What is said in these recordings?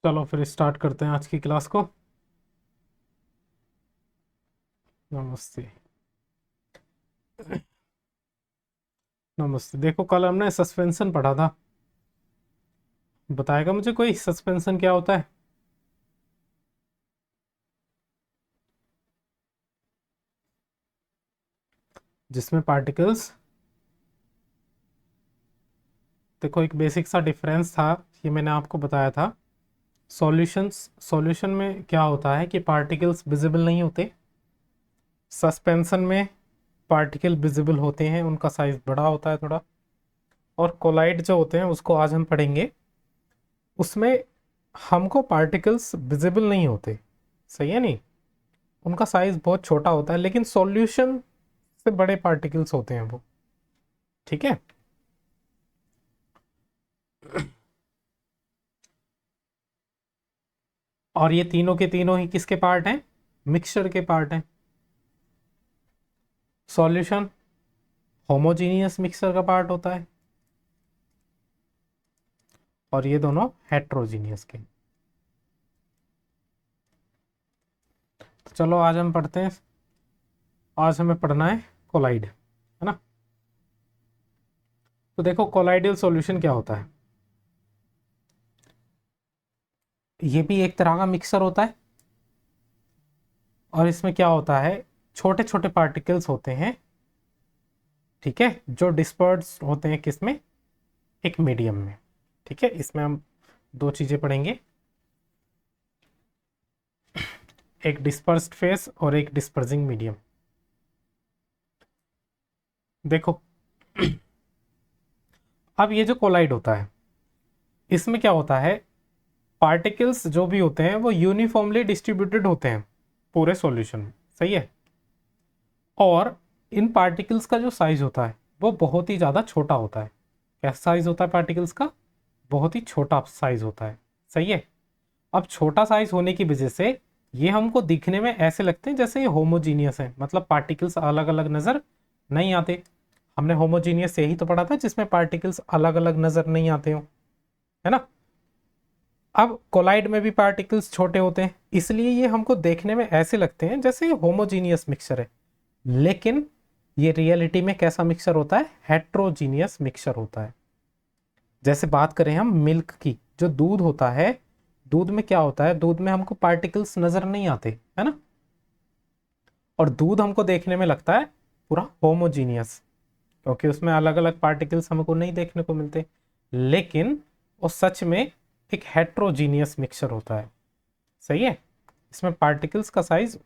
चलो फिर स्टार्ट करते हैं आज की क्लास को। नमस्ते। नमस्ते। देखो कल हमने सस्पेंशन पढ़ा था। बताएगा मुझे कोई सस्पेंशन क्या होता है? जिसमें पार्टिकल्स, देखो एक बेसिक सा डिफरेंस था, ये मैंने आपको बताया था। सॉल्यूशन में क्या होता है कि पार्टिकल्स विजिबल नहीं होते। सस्पेंशन में पार्टिकल विजिबल होते हैं, उनका साइज बड़ा होता है थोड़ा। और कोलाइड जो होते हैं उसको आज हम पढ़ेंगे। उसमें हमको पार्टिकल्स विजिबल नहीं होते, सही है नहीं, उनका साइज बहुत छोटा होता है, लेकिन सॉल्यूशन से बड़े पार्टिकल्स होते हैं वो। ठीक है। और ये तीनों के तीनों ही किसके पार्ट हैं? मिक्सचर के पार्ट हैं। सॉल्यूशन होमोजीनियस मिक्सचर का पार्ट होता है, और ये दोनों हेट्रोजीनियस के। तो चलो आज हम पढ़ते हैं। आज हमें पढ़ना है कोलाइड, है ना। तो देखो कोलाइडल सॉल्यूशन क्या होता है। ये भी एक तरह का मिक्सचर होता है, और इसमें क्या होता है, छोटे छोटे पार्टिकल्स होते हैं, ठीक है, जो डिस्पर्स होते हैं किसमें? एक मीडियम में। ठीक है, इसमें हम दो चीजें पढ़ेंगे, एक डिस्पर्स्ड फेस और एक डिस्पर्सिंग मीडियम। देखो अब ये जो कोलाइड होता है, इसमें क्या होता है, पार्टिकल्स जो भी होते हैं वो यूनिफॉर्मली डिस्ट्रीब्यूटेड होते हैं पूरे सॉल्यूशन में, सही है। और इन पार्टिकल्स का जो साइज होता है वो बहुत ही ज़्यादा छोटा होता है। कैसा साइज होता है पार्टिकल्स का? बहुत ही छोटा साइज होता है, सही है। अब छोटा साइज होने की वजह से ये हमको दिखने में ऐसे लगते हैं जैसे ये होमोजीनियस है, मतलब पार्टिकल्स अलग अलग नज़र नहीं आते। हमने होमोजीनियस यही तो पढ़ा था जिसमें पार्टिकल्स अलग अलग नज़र नहीं आते हो, है ना। अब कोलाइड में भी पार्टिकल्स छोटे होते हैं, इसलिए ये हमको देखने में ऐसे लगते हैं जैसे ये होमोजीनियस मिक्सचर है। लेकिन ये रियलिटी में कैसा मिक्सचर होता है? हेट्रोजीनियस मिक्सचर होता है। जैसे बात करें हम मिल्क की, जो दूध होता है, दूध में क्या होता है, दूध में हमको पार्टिकल्स नजर नहीं आते, है ना। और दूध हमको देखने में लगता है पूरा होमोजीनियस, क्योंकि उसमें अलग अलग पार्टिकल्स हमको नहीं देखने को मिलते। लेकिन वो सच में एक हेट्रोजीनियस मिक्सचर होता है, सही है। इसमें पार्टिकल्स का साइज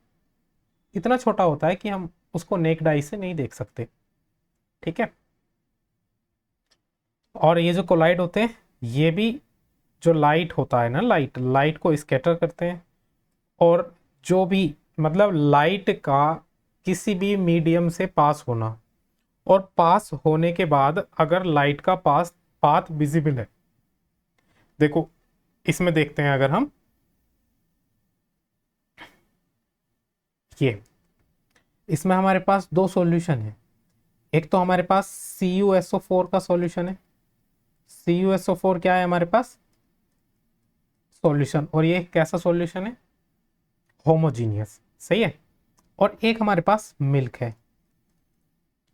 इतना छोटा होता है कि हम उसको नेक्ड आई से नहीं देख सकते, ठीक है। और ये जो कोलाइड होते हैं, ये भी जो लाइट होता है ना, लाइट लाइट को स्कैटर करते हैं। और जो भी, मतलब लाइट का किसी भी मीडियम से पास होना, और पास होने के बाद अगर लाइट का पास पाथ विजिबल है, देखो इसमें देखते हैं अगर हम, ये इसमें हमारे पास दो सॉल्यूशन है। एक तो हमारे पास CuSO4 का सॉल्यूशन है। CuSO4 क्या है हमारे पास? सॉल्यूशन। और ये कैसा सॉल्यूशन है? होमोजीनियस, सही है। और एक हमारे पास मिल्क है।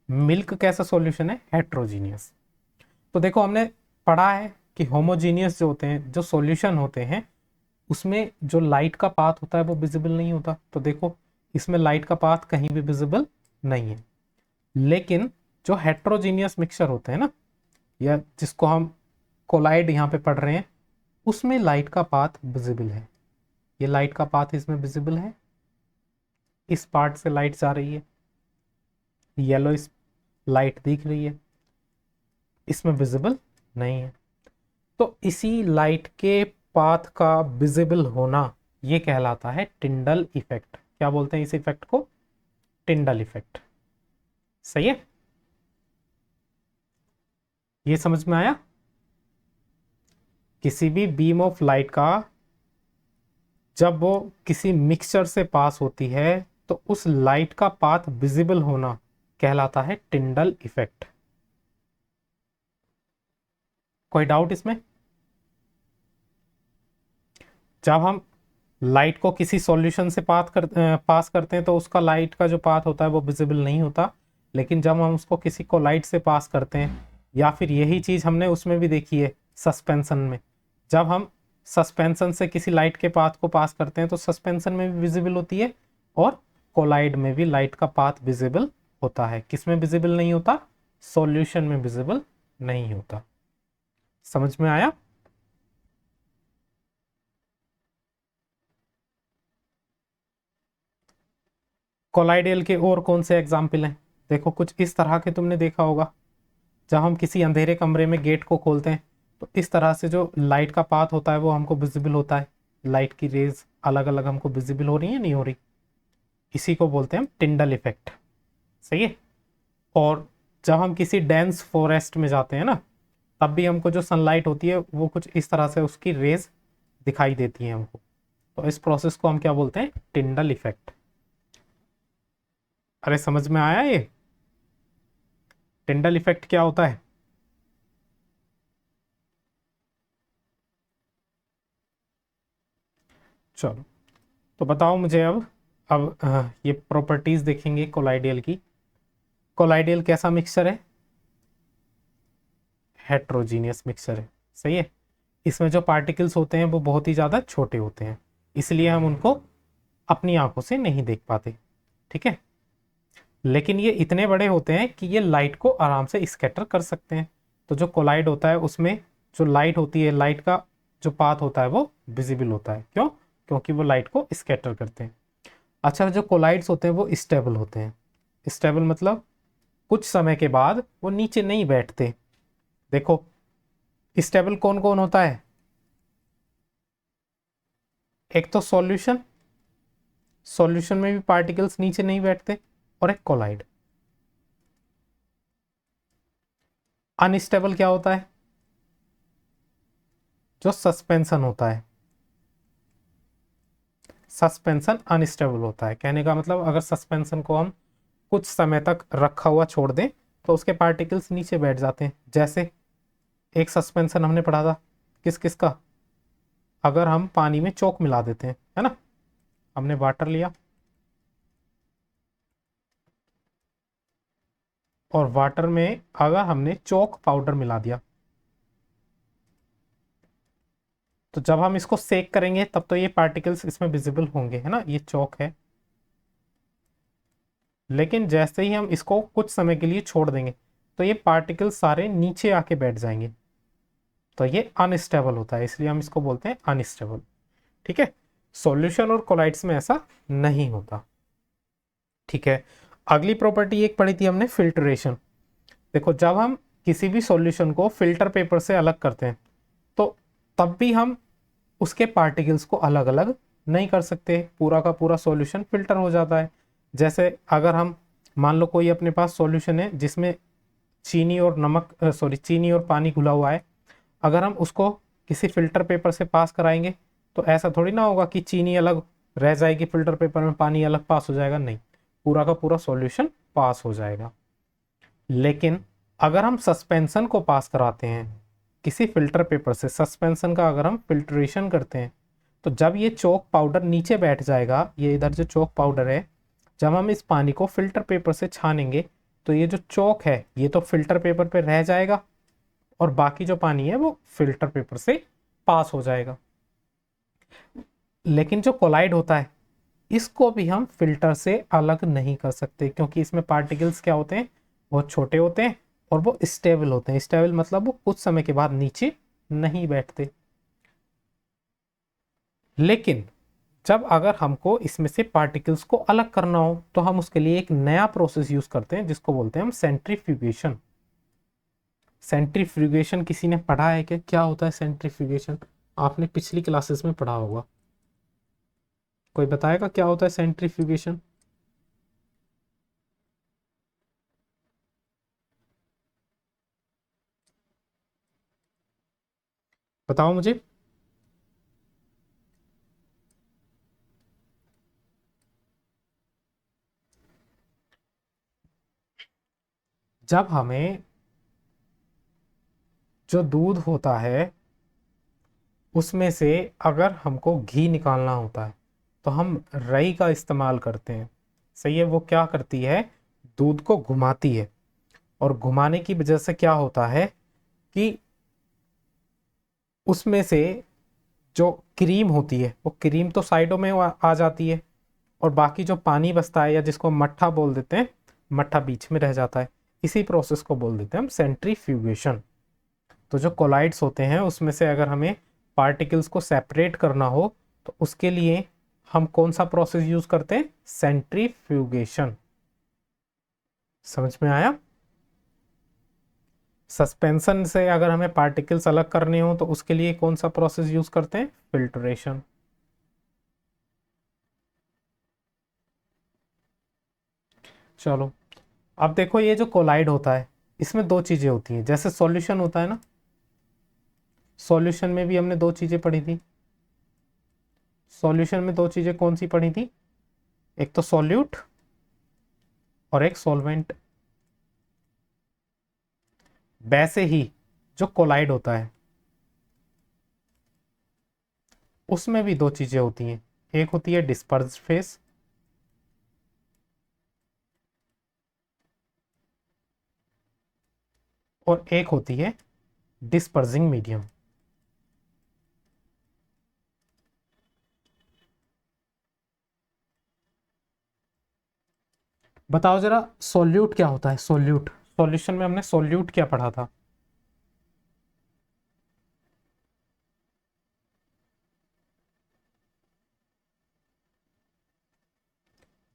मिल्क कैसा सॉल्यूशन है? हेट्रोजीनियस। तो देखो हमने पढ़ा है कि होमोजीनियस जो होते हैं, जो सॉल्यूशन होते हैं, उसमें जो लाइट का पाथ होता है वो विजिबल नहीं होता। तो देखो इसमें लाइट का पाथ कहीं भी विजिबल नहीं है। लेकिन जो हेट्रोजीनियस मिक्सचर होते हैं ना, या जिसको हम कोलाइड यहाँ पे पढ़ रहे हैं, उसमें लाइट का पाथ विजिबल है। ये लाइट का पाथ इसमें विजिबल है, इस पार्ट से लाइट जा रही है, येलो इस लाइट दिख रही है, इसमें विजिबल नहीं है। तो इसी लाइट के पाथ का विजिबल होना ये कहलाता है टिंडल इफेक्ट। क्या बोलते हैं इस इफेक्ट को? टिंडल इफेक्ट, सही है। ये समझ में आया? किसी भी बीम ऑफ लाइट का जब वो किसी मिक्सचर से पास होती है, तो उस लाइट का पाथ विजिबल होना कहलाता है टिंडल इफेक्ट। कोई डाउट इसमें? जब हम लाइट को किसी सॉल्यूशन से पास करते हैं तो उसका लाइट का जो पाथ होता है वो विजिबल नहीं होता, लेकिन जब हम उसको किसी को लाइट से पास करते हैं, या फिर यही चीज़ हमने उसमें भी देखी है सस्पेंशन में, जब हम सस्पेंशन से किसी लाइट के पाथ को पास करते हैं तो सस्पेंशन में भी विजिबल होती है और कोलाइड में भी लाइट का पाथ विजिबल होता है। किस में विजिबल नहीं होता? सॉल्यूशन में विजिबल नहीं होता। समझ में आया? कोलाइडल के और कौन से एग्जाम्पल हैं? देखो कुछ इस तरह के तुमने देखा होगा, जब हम किसी अंधेरे कमरे में गेट को खोलते हैं तो इस तरह से जो लाइट का पाथ होता है वो हमको विजिबल होता है, लाइट की रेज अलग अलग हमको विजिबल हो रही है नहीं हो रही, इसी को बोलते हैं हम टिंडल इफेक्ट। सही है। और जब हम किसी डेंस फॉरेस्ट में जाते हैं ना, तब भी हमको जो सनलाइट होती है वो कुछ इस तरह से उसकी रेज दिखाई देती है हमको, तो इस प्रोसेस को हम क्या बोलते हैं? Tyndall effect. अरे समझ में आया ये टिंडल इफेक्ट क्या होता है? चलो, तो बताओ मुझे अब ये प्रॉपर्टीज देखेंगे कोलाइडियल की। कोलाइडियल कैसा मिक्सचर है? हेट्रोजीनियस मिक्सचर है। सही है। इसमें जो पार्टिकल्स होते हैं वो बहुत ही ज़्यादा छोटे होते हैं, इसलिए हम उनको अपनी आंखों से नहीं देख पाते। ठीक है। लेकिन ये इतने बड़े होते हैं कि ये लाइट को आराम से स्कैटर कर सकते हैं। तो जो कोलाइड होता है उसमें जो लाइट होती है, लाइट का जो पाथ होता है वो विजिबल होता है। क्यों? क्योंकि वो लाइट को स्कैटर करते हैं। अच्छा, जो कोलाइड्स होते हैं वो स्टेबल होते हैं। स्टेबल मतलब कुछ समय के बाद वो नीचे नहीं बैठते। देखो, स्टेबल कौन कौन होता है? एक तो सॉल्यूशन, सॉल्यूशन में भी पार्टिकल्स नीचे नहीं बैठते, और एक कोलाइड। अनस्टेबल क्या होता है? जो सस्पेंशन होता है, सस्पेंशन अनस्टेबल होता है। कहने का मतलब अगर सस्पेंशन को हम कुछ समय तक रखा हुआ छोड़ दें तो उसके पार्टिकल्स नीचे बैठ जाते हैं। जैसे एक सस्पेंशन हमने पढ़ा था, किस किस का? अगर हम पानी में चौक मिला देते हैं, है ना, हमने वाटर लिया और वाटर में अगर हमने चौक पाउडर मिला दिया, तो जब हम इसको सेक करेंगे तब तो ये पार्टिकल्स इसमें विजिबल होंगे, है ना, ये चौक है। लेकिन जैसे ही हम इसको कुछ समय के लिए छोड़ देंगे तो ये पार्टिकल्स सारे नीचे आके बैठ जाएंगे, तो ये अनस्टेबल होता है, इसलिए हम इसको बोलते हैं अनस्टेबल। ठीक है। सॉल्यूशन और कोलाइड्स में ऐसा नहीं होता। ठीक है। अगली प्रॉपर्टी एक पढ़ी थी हमने, फिल्ट्रेशन। देखो, जब हम किसी भी सॉल्यूशन को फिल्टर पेपर से अलग करते हैं तो तब भी हम उसके पार्टिकल्स को अलग अलग नहीं कर सकते, पूरा का पूरा सॉल्यूशन फिल्टर हो जाता है। जैसे अगर हम मान लो कोई अपने पास सॉल्यूशन है जिसमें चीनी और नमक, सॉरी, चीनी और पानी घुला हुआ है, अगर हम उसको किसी फिल्टर पेपर से पास कराएंगे तो ऐसा थोड़ी ना होगा कि चीनी अलग रह जाएगी फिल्टर पेपर में, पानी अलग पास हो जाएगा, नहीं, पूरा का पूरा सॉल्यूशन पास हो जाएगा। लेकिन अगर हम सस्पेंशन को पास कराते हैं किसी फिल्टर पेपर से, सस्पेंशन का अगर हम फिल्ट्रेशन करते हैं, तो जब ये चौक पाउडर नीचे बैठ जाएगा, ये इधर जो चौक पाउडर है, जब हम इस पानी को फिल्टर पेपर से छानेंगे तो ये जो चौक है ये तो फिल्टर पेपर पे रह जाएगा और बाकी जो पानी है वो फिल्टर पेपर से पास हो जाएगा। लेकिन जो कोलाइड होता है इसको भी हम फिल्टर से अलग नहीं कर सकते, क्योंकि इसमें पार्टिकल्स क्या होते हैं? बहुत छोटे होते हैं और वो स्टेबल होते हैं। स्टेबल मतलब वो कुछ समय के बाद नीचे नहीं बैठते। लेकिन जब अगर हमको इसमें से पार्टिकल्स को अलग करना हो तो हम उसके लिए एक नया प्रोसेस यूज करते हैं जिसको बोलते हैं हम सेंट्रीफ्यूगेशन। सेंट्रीफ्यूगेशन किसी ने पढ़ा है क्या? क्या होता है सेंट्रीफ्यूगेशन? आपने पिछली क्लासेस में पढ़ा होगा। कोई बताएगा क्या होता है सेंट्रीफ्यूगेशन? बताओ मुझे। जब हमें जो दूध होता है उसमें से अगर हमको घी निकालना होता है तो हम रई का इस्तेमाल करते हैं। सही है। वो क्या करती है, दूध को घुमाती है, और घुमाने की वजह से क्या होता है कि उसमें से जो क्रीम होती है वो क्रीम तो साइडों में आ जाती है, और बाकी जो पानी बचता है या जिसको मट्ठा बोल देते हैं, मट्ठा बीच में रह जाता है। इसी प्रोसेस को बोल देते हैं हम सेंट्रीफ्यूगेशन। तो जो कोलाइड्स होते हैं उसमें से अगर हमें पार्टिकल्स को सेपरेट करना हो तो उसके लिए हम कौन सा प्रोसेस यूज करते हैं, सेंट्रीफ्यूगेशन। समझ में आया। सस्पेंशन से अगर हमें पार्टिकल्स अलग करने हो तो उसके लिए कौन सा प्रोसेस यूज करते हैं, फिल्ट्रेशन। चलो अब देखो, ये जो कोलाइड होता है इसमें दो चीजें होती हैं। जैसे सॉल्यूशन होता है ना, सॉल्यूशन में भी हमने दो चीजें पढ़ी थी। सॉल्यूशन में दो चीजें कौन सी पढ़ी थी, एक तो सॉल्यूट और एक सॉल्वेंट। वैसे ही जो कोलाइड होता है उसमें भी दो चीजें होती हैं। एक होती है डिस्पर्स्ड फेस, और एक होती है डिस्पर्सिंग मीडियम। बताओ जरा, सॉल्यूट क्या होता है, सॉल्यूट। सॉल्यूशन में हमने सॉल्यूट क्या पढ़ा था,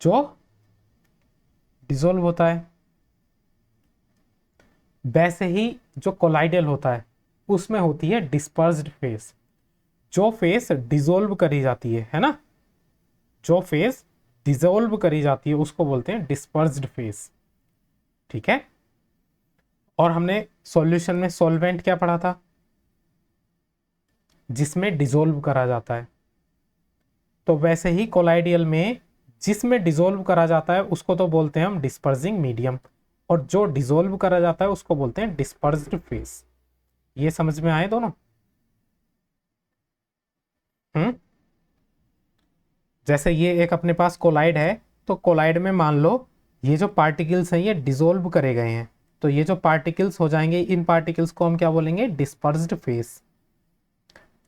जो डिसॉल्व होता है। वैसे ही जो कोलाइडल होता है उसमें होती है डिस्पर्स्ड फेस। जो फेस डिसॉल्व करी जाती है ना, जो फेस डिसॉल्व करी जाती है उसको बोलते हैं डिस्पर्स्ड फेस। ठीक है। और हमने सॉल्यूशन में सॉल्वेंट क्या पढ़ा था, जिसमें डिसॉल्व करा जाता है। तो वैसे ही कोलाइडियल में जिसमें डिसॉल्व करा जाता है उसको तो बोलते हैं हम डिस्पर्सिंग मीडियम, और जो डिसॉल्व करा जाता है उसको बोलते हैं डिस्पर्स्ड फेस। ये समझ में आए दोनों। हम्म। जैसे ये एक अपने पास कोलाइड है, तो कोलाइड में मान लो ये जो पार्टिकल्स हैं ये डिसॉल्व करे गए हैं, तो ये जो पार्टिकल्स हो जाएंगे, इन पार्टिकल्स को हम क्या बोलेंगे, डिस्पर्स्ड फेस।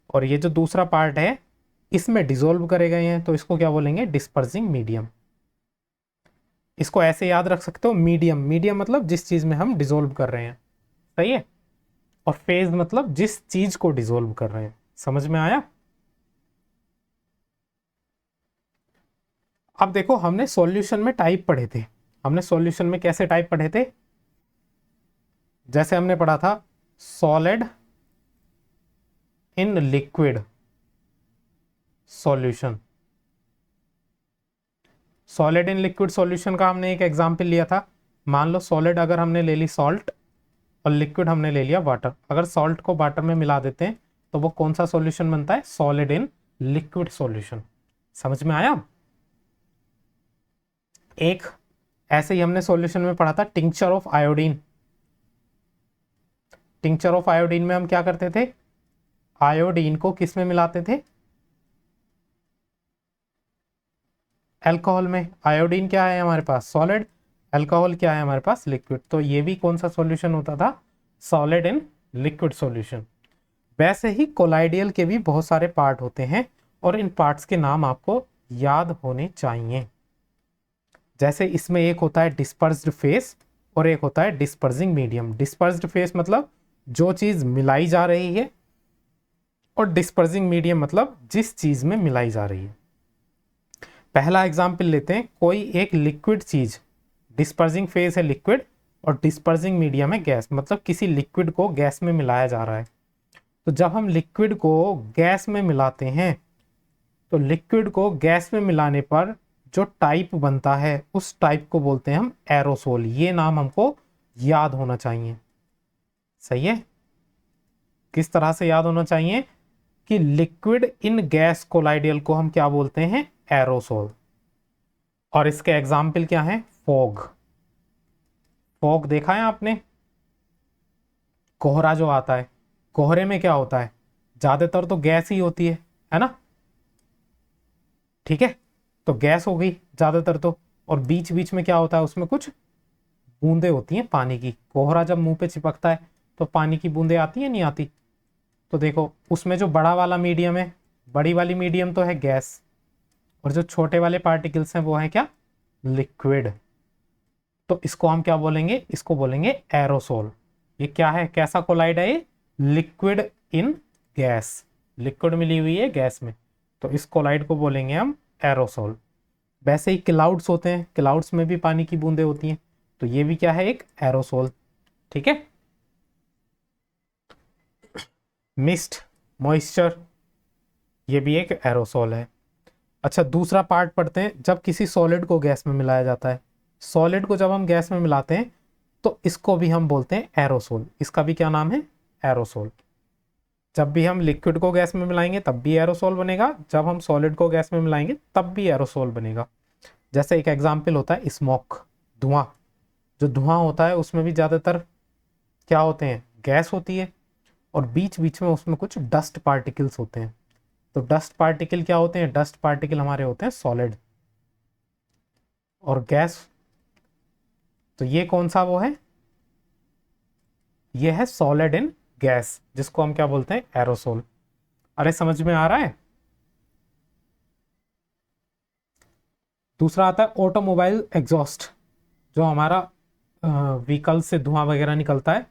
और ये जो दूसरा पार्ट है इसमें डिसॉल्व करे गए हैं, तो इसको क्या बोलेंगे, डिस्पर्सिंग मीडियम। इसको ऐसे याद रख सकते हो, मीडियम, मीडियम मतलब जिस चीज में हम डिसॉल्व कर रहे हैं। सही है। और फेज मतलब जिस चीज को डिसॉल्व कर रहे हैं। समझ में आया। अब देखो, हमने सॉल्यूशन में टाइप पढ़े थे। हमने सॉल्यूशन में कैसे टाइप पढ़े थे, जैसे हमने पढ़ा था solid in liquid solution. Solid in liquid solution का हमने एक एग्जांपल लिया था। मान लो सॉलिड अगर हमने ले ली सॉल्ट, और लिक्विड हमने ले लिया वाटर। अगर सॉल्ट को वाटर में मिला देते हैं तो वो कौन सा सॉल्यूशन बनता है, सॉलिड इन लिक्विड सॉल्यूशन। समझ में आया। एक ऐसे ही हमने सॉल्यूशन में पढ़ा था tincture of iodine. Tincture of iodine में हम क्या करते थे, आयोडीन को किस में मिलाते थे, अल्कोहल में। आयोडीन क्या है हमारे पास, सॉलिड। अल्कोहल क्या है हमारे पास, लिक्विड। तो ये भी कौन सा सॉल्यूशन होता था, सॉलिड इन लिक्विड सॉल्यूशन। वैसे ही कोलाइडियल के भी बहुत सारे पार्ट होते हैं, और इन पार्ट्स के नाम आपको याद होने चाहिए। जैसे इसमें एक होता है डिस्पर्स्ड फेस और एक होता है डिस्पर्सिंग मीडियम। डिस्पर्स्ड फेस मतलब जो चीज मिलाई जा रही है, और डिस्पर्सिंग मीडियम मतलब जिस चीज में मिलाई जा रही है। पहला एग्जाम्पल लेते हैं, कोई एक लिक्विड चीज, डिस्पर्सिंग फेस है लिक्विड और डिस्पर्सिंग मीडियम है गैस, मतलब किसी लिक्विड को गैस में मिलाया जा रहा है। तो जब हम लिक्विड को गैस में मिलाते हैं तो लिक्विड को गैस में मिलाने पर जो टाइप बनता है उस टाइप को बोलते हैं हम एरोसोल। ये नाम हमको याद होना चाहिए। सही है। किस तरह से याद होना चाहिए कि लिक्विड इन गैस कोलाइडियल को हम क्या बोलते हैं, एरोसोल। और इसके एग्जाम्पल क्या है, फॉग। फॉग देखा है आपने, कोहरा जो आता है, कोहरे में क्या होता है, ज्यादातर तो गैस ही होती है ना, ठीक है। तो गैस हो गई ज्यादातर तो, और बीच बीच में क्या होता है, उसमें कुछ बूंदे होती हैं पानी की। कोहरा जब मुंह पे चिपकता है तो पानी की बूंदे आती हैं, नहीं आती? तो देखो उसमें जो बड़ा वाला मीडियम है, बड़ी वाली मीडियम तो है गैस, और जो छोटे वाले पार्टिकल्स हैं वो है क्या, लिक्विड। तो इसको हम क्या बोलेंगे, इसको बोलेंगे एरोसोल। ये क्या है, कैसा कोलाइड है ये, लिक्विड इन गैस, लिक्विड मिली हुई है गैस में, तो इस कोलाइड को बोलेंगे हम एरोसोल। वैसे ही क्लाउड्स होते हैं, क्लाउड्स में भी पानी की बूंदें होती हैं, तो ये भी क्या है, एक एरोसोल, ठीक है। मिस्ट, मॉइस्चर, ये भी एक एरोसोल है। अच्छा दूसरा पार्ट पढ़ते हैं, जब किसी सॉलिड को गैस में मिलाया जाता है, सॉलिड को जब हम गैस में मिलाते हैं तो इसको भी हम बोलते हैं एरोसोल। इसका भी क्या नाम है, एरोसोल। जब भी हम लिक्विड को गैस में मिलाएंगे तब भी एरोसोल बनेगा, जब हम सॉलिड को गैस में मिलाएंगे तब भी एरोसोल बनेगा। जैसे एक एग्जाम्पल होता है स्मोक, धुआं। जो धुआं होता है उसमें भी ज़्यादातर क्या होते हैं, गैस होती है, और बीच बीच में उसमें कुछ डस्ट पार्टिकल्स होते हैं। तो डस्ट पार्टिकल क्या होते हैं, डस्ट पार्टिकल हमारे होते हैं सॉलिड, और गैस, तो ये कौन सा वो है, ये है सॉलिड इन गैस, जिसको हम क्या बोलते हैं, एरोसोल। अरे समझ में आ रहा है। दूसरा आता है ऑटोमोबाइल एग्जॉस्ट, जो हमारा व्हीकल से धुआं वगैरह निकलता है,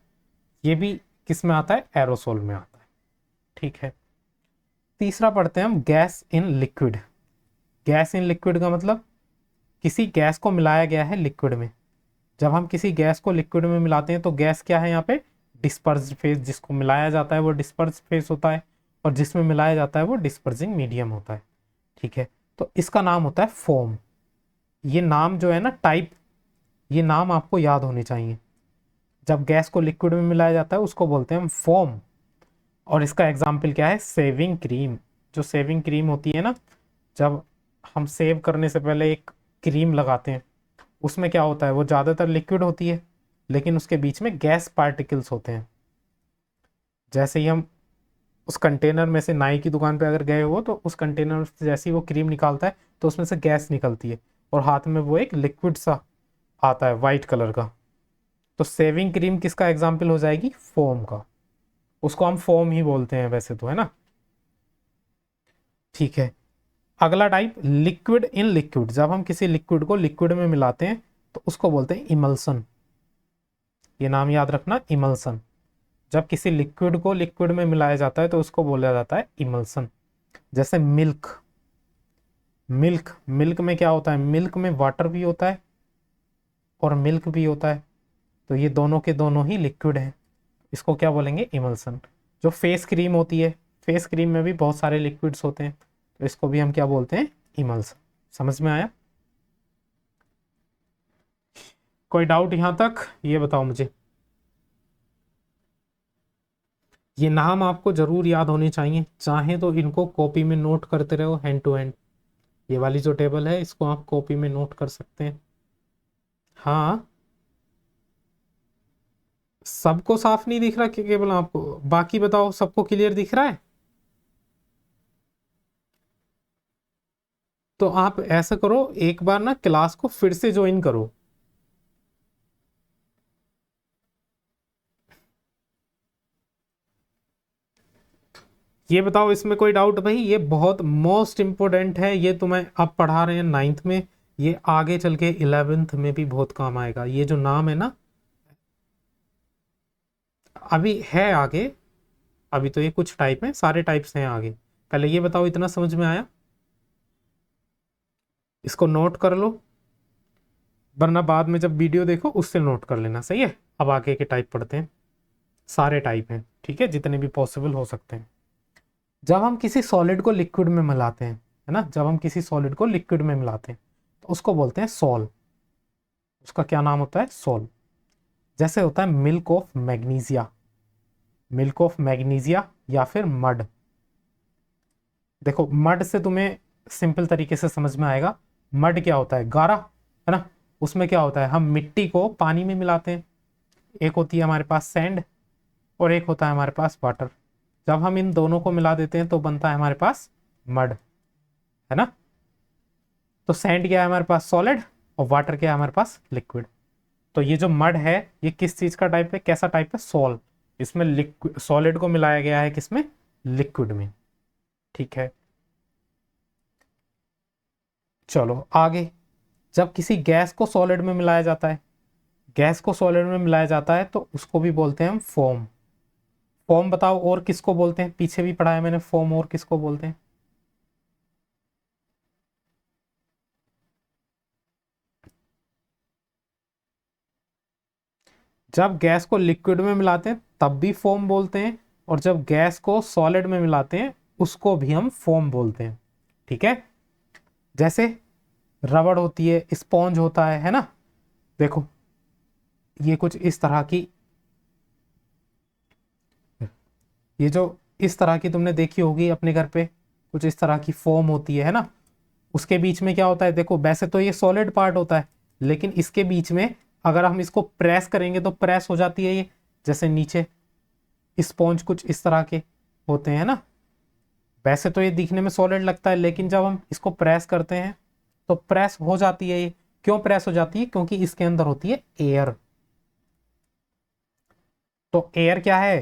ये भी किस में आता है, एरोसोल में आता है, ठीक है। तीसरा पढ़ते हैं हम gas in liquid. Gas in liquid का मतलब किसी गैस को मिलाया गया है लिक्विड में। जब हम किसी गैस को लिक्विड में मिलाते हैं तो गैस क्या है यहाँ पे, डिस्पर्स फेज, जिसको मिलाया जाता है वो डिस्पर्स फेज होता है, और जिसमें मिलाया जाता है वो डिस्पर्सिंग मीडियम होता है, ठीक है। तो इसका नाम होता है फोम। ये नाम जो है ना, टाइप, ये नाम आपको याद होने चाहिए। जब गैस को लिक्विड में मिलाया जाता है उसको बोलते हैं हम फोम, और इसका एग्जाम्पल क्या है, सेविंग क्रीम। जो सेविंग क्रीम होती है ना, जब हम सेव करने से पहले एक क्रीम लगाते हैं, उसमें क्या होता है, वो ज़्यादातर लिक्विड होती है लेकिन उसके बीच में गैस पार्टिकल्स होते हैं। जैसे ही हम उस कंटेनर में से, नाई की दुकान पे अगर गए हो तो उस कंटेनर से जैसे ही वो क्रीम निकालता है तो उसमें से गैस निकलती है, और हाथ में वो एक लिक्विड सा आता है वाइट कलर का। तो सेविंग क्रीम किसका एग्जाम्पल हो जाएगी, फोम का। उसको हम फोम ही बोलते हैं वैसे तो, है ना, ठीक है। अगला टाइप लिक्विड इन लिक्विड। जब हम किसी लिक्विड को लिक्विड में मिलाते हैं तो उसको बोलते हैं इमल्सन। ये नाम याद रखना, इमल्सन। जब किसी लिक्विड को लिक्विड में मिलाया जाता है तो उसको बोला जाता है इमल्सन। जैसे मिल्क, मिल्क, मिल्क में क्या होता है, मिल्क में वाटर भी होता है और मिल्क भी होता है, तो ये दोनों के दोनों ही लिक्विड हैं, इसको क्या बोलेंगे, इमल्सन। जो फेस क्रीम होती है, फेस क्रीम में भी बहुत सारे लिक्विड्स होते हैं, तो इसको भी हम क्या बोलते हैं, इमल्सन। समझ में आया? कोई डाउट यहां तक, ये बताओ मुझे। ये नाम आपको जरूर याद होने चाहिए, चाहे तो इनको कॉपी में नोट करते रहो हैंड टू हैंड। ये वाली जो टेबल है इसको आप कॉपी में नोट कर सकते हैं। हाँ, सबको साफ नहीं दिख रहा कि केवल आपको, बाकी बताओ सबको क्लियर दिख रहा है? तो आप ऐसा करो, एक बार ना क्लास को फिर से ज्वाइन करो। ये बताओ इसमें कोई डाउट भाई? ये बहुत मोस्ट इंपोर्टेंट है, ये तुम्हें अब पढ़ा रहे हैं नाइन्थ में, ये आगे चल के 11th में भी बहुत काम आएगा। ये जो नाम है ना, अभी है आगे, अभी तो ये कुछ टाइप है, सारे टाइप्स हैं आगे। पहले ये बताओ, इतना समझ में आया? इसको नोट कर लो, वरना बाद में जब वीडियो देखो उससे नोट कर लेना, सही है। अब आगे के टाइप पढ़ते हैं, सारे टाइप हैं, ठीक है, जितने भी पॉसिबल हो सकते हैं। जब हम किसी सॉलिड को लिक्विड में मिलाते हैं, है ना, जब हम किसी सॉलिड को लिक्विड में मिलाते हैं तो उसको बोलते हैं सॉल। उसका क्या नाम होता है, सॉल। जैसे होता है milk of magnesia, milk of magnesia, या फिर मड। देखो मड से तुम्हें सिंपल तरीके से समझ में आएगा, मड क्या होता है, गारा, है ना। उसमें क्या होता है, हम मिट्टी को पानी में मिलाते हैं, एक होती है हमारे पास सैंड और एक होता है हमारे पास वाटर। जब हम इन दोनों को मिला देते हैं तो बनता है हमारे पास मड, है ना। तो सैंड क्या है हमारे पास, सॉलिड, और वाटर क्या है हमारे पास, लिक्विड। तो ये जो मड है ये किस चीज का टाइप है, कैसा टाइप है, सॉल। इसमें लिक्विड, सॉलिड को मिलाया गया है किसमें, लिक्विड में। ठीक है, चलो आगे। जब किसी गैस को सॉलिड में मिलाया जाता है, गैस को सॉलिड में मिलाया जाता है तो उसको भी बोलते हैं हम फोम। फोम बताओ और किसको बोलते हैं, पीछे भी पढ़ा है मैंने, फोम और किसको बोलते हैं। जब गैस को लिक्विड में मिलाते हैं तब भी फोम बोलते हैं, और जब गैस को सॉलिड में मिलाते हैं उसको भी हम फोम बोलते हैं। ठीक है, जैसे रबड़ होती है, स्पॉन्ज होता है ना। देखो ये कुछ इस तरह की, ये जो इस तरह की तुमने देखी होगी अपने घर पे, कुछ इस तरह की फोम होती है ना। उसके बीच में क्या होता है, देखो वैसे तो ये सॉलिड पार्ट होता है, लेकिन इसके बीच में अगर हम इसको प्रेस करेंगे तो प्रेस हो जाती है ये। जैसे नीचे स्पॉन्ज कुछ इस तरह के होते हैं ना। वैसे तो ये दिखने में सॉलिड लगता है, लेकिन जब हम इसको प्रेस करते हैं तो प्रेस हो जाती है ये। क्यों प्रेस हो जाती है, क्योंकि इसके अंदर होती है एयर। तो एयर क्या है,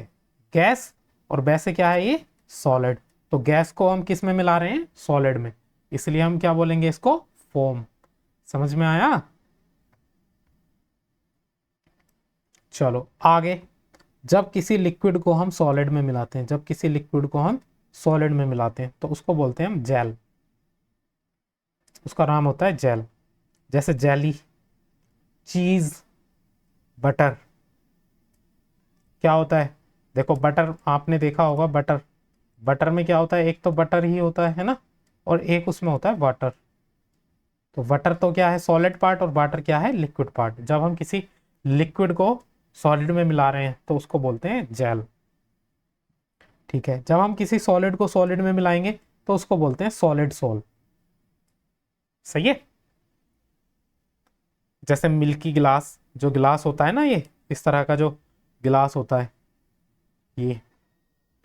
गैस, और वैसे क्या है ये, सॉलिड। तो गैस को हम किस में मिला रहे हैं, सॉलिड में, इसलिए हम क्या बोलेंगे इसको, फोम। समझ में आया। चलो आगे। जब किसी लिक्विड को हम सॉलिड में मिलाते हैं, जब किसी लिक्विड को हम सॉलिड में मिलाते हैं तो उसको बोलते हैं हम जेल। उसका नाम होता है जेल। जैसे जेली, चीज, बटर। क्या होता है, देखो बटर आपने देखा होगा, बटर, बटर में क्या होता है, एक तो बटर ही होता है ना, और एक उसमें होता है वाटर। तो वाटर तो क्या है, सॉलिड पार्ट, और वाटर क्या है, लिक्विड पार्ट। जब हम किसी लिक्विड को सॉलिड में मिला रहे हैं तो उसको बोलते हैं जेल। ठीक है, जब हम किसी सॉलिड को सॉलिड में मिलाएंगे तो उसको बोलते हैं सॉलिड सोल। सही है। जैसे मिल्की गिलास, जो गिलास होता है ना, ये इस तरह का जो गिलास होता है ये,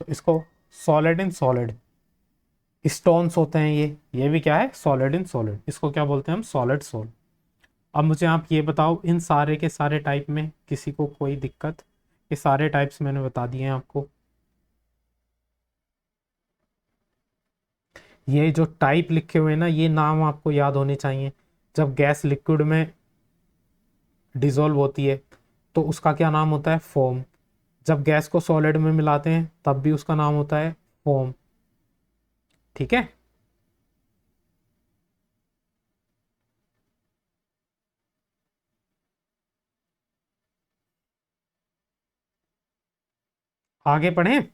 तो इसको सॉलिड इन सॉलिड। स्टोन्स होते हैं ये भी क्या है, सॉलिड इन सॉलिड। इसको क्या बोलते हैं हम, सॉलिड सोल। अब मुझे आप ये बताओ, इन सारे के सारे टाइप में किसी को कोई दिक्कत, ये सारे टाइप्स मैंने बता दिए हैं आपको। ये जो टाइप लिखे हुए हैं ना, ये नाम आपको याद होने चाहिए। जब गैस लिक्विड में डिसॉल्व होती है तो उसका क्या नाम होता है, फोम। जब गैस को सॉलिड में मिलाते हैं तब भी उसका नाम होता है फोम। ठीक है, आगे बढ़ें।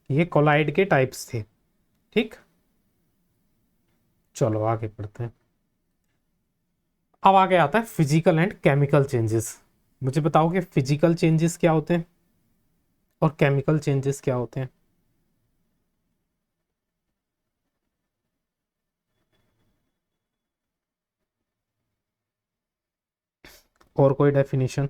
ये कोलाइड के टाइप्स थे। ठीक, चलो आगे बढ़ते हैं। अब आगे आता है फिजिकल एंड केमिकल चेंजेस। मुझे बताओ कि फिजिकल चेंजेस क्या होते हैं और केमिकल चेंजेस क्या होते हैं। और कोई डेफिनेशन।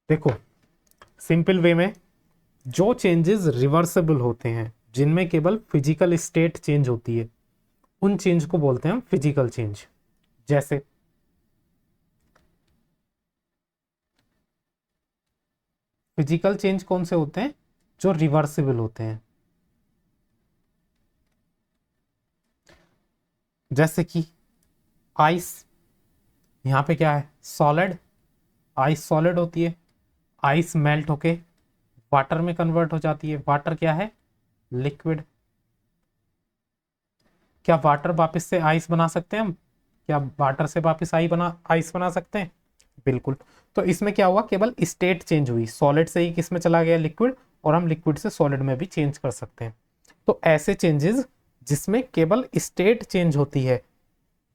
देखो सिंपल वे में, जो चेंजेस रिवर्सिबल होते हैं, जिनमें केवल फिजिकल स्टेट चेंज होती है, उन चेंज को बोलते हैं हम फिजिकल चेंज। जैसे फिजिकल चेंज कौन से होते हैं, जो रिवर्सिबल होते हैं। जैसे कि आइस, यहाँ पे क्या है, सॉलिड, आइस सॉलिड होती है। आइस मेल्ट होके वाटर में कन्वर्ट हो जाती है। वाटर क्या है, लिक्विड। क्या वाटर वापस से आइस बना सकते हैं हम, क्या वाटर से वापस आइस बना सकते हैं, बिल्कुल। तो इसमें क्या हुआ, केवल स्टेट चेंज हुई, सॉलिड से ही किस में चला गया, लिक्विड, और हम लिक्विड से सॉलिड में भी चेंज कर सकते हैं। तो ऐसे चेंजेस जिसमें केवल स्टेट चेंज होती है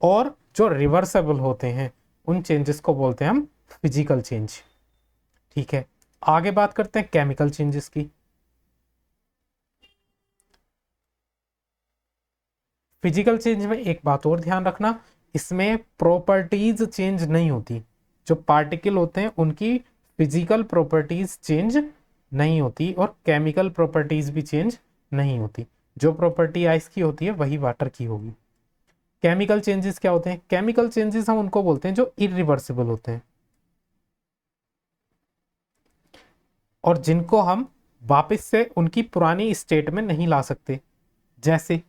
और जो रिवर्सेबल होते हैं, उन चेंजेस को बोलते हैं हम फिजिकल चेंज। ठीक है, आगे बात करते हैं केमिकल चेंजेस की। फिजिकल चेंज में एक बात और ध्यान रखना, इसमें प्रॉपर्टीज चेंज नहीं होती। जो पार्टिकल होते हैं उनकी फिजिकल प्रॉपर्टीज चेंज नहीं होती और केमिकल प्रॉपर्टीज भी चेंज नहीं होती। जो प्रॉपर्टी आइस की होती है वही वाटर की होगी। केमिकल चेंजेस क्या होते हैं? केमिकल चेंजेस हम उनको बोलते हैं जो इरिवर्सिबल होते हैं और जिनको हम वापस से उनकी पुरानी स्टेट में नहीं ला सकते। जैसे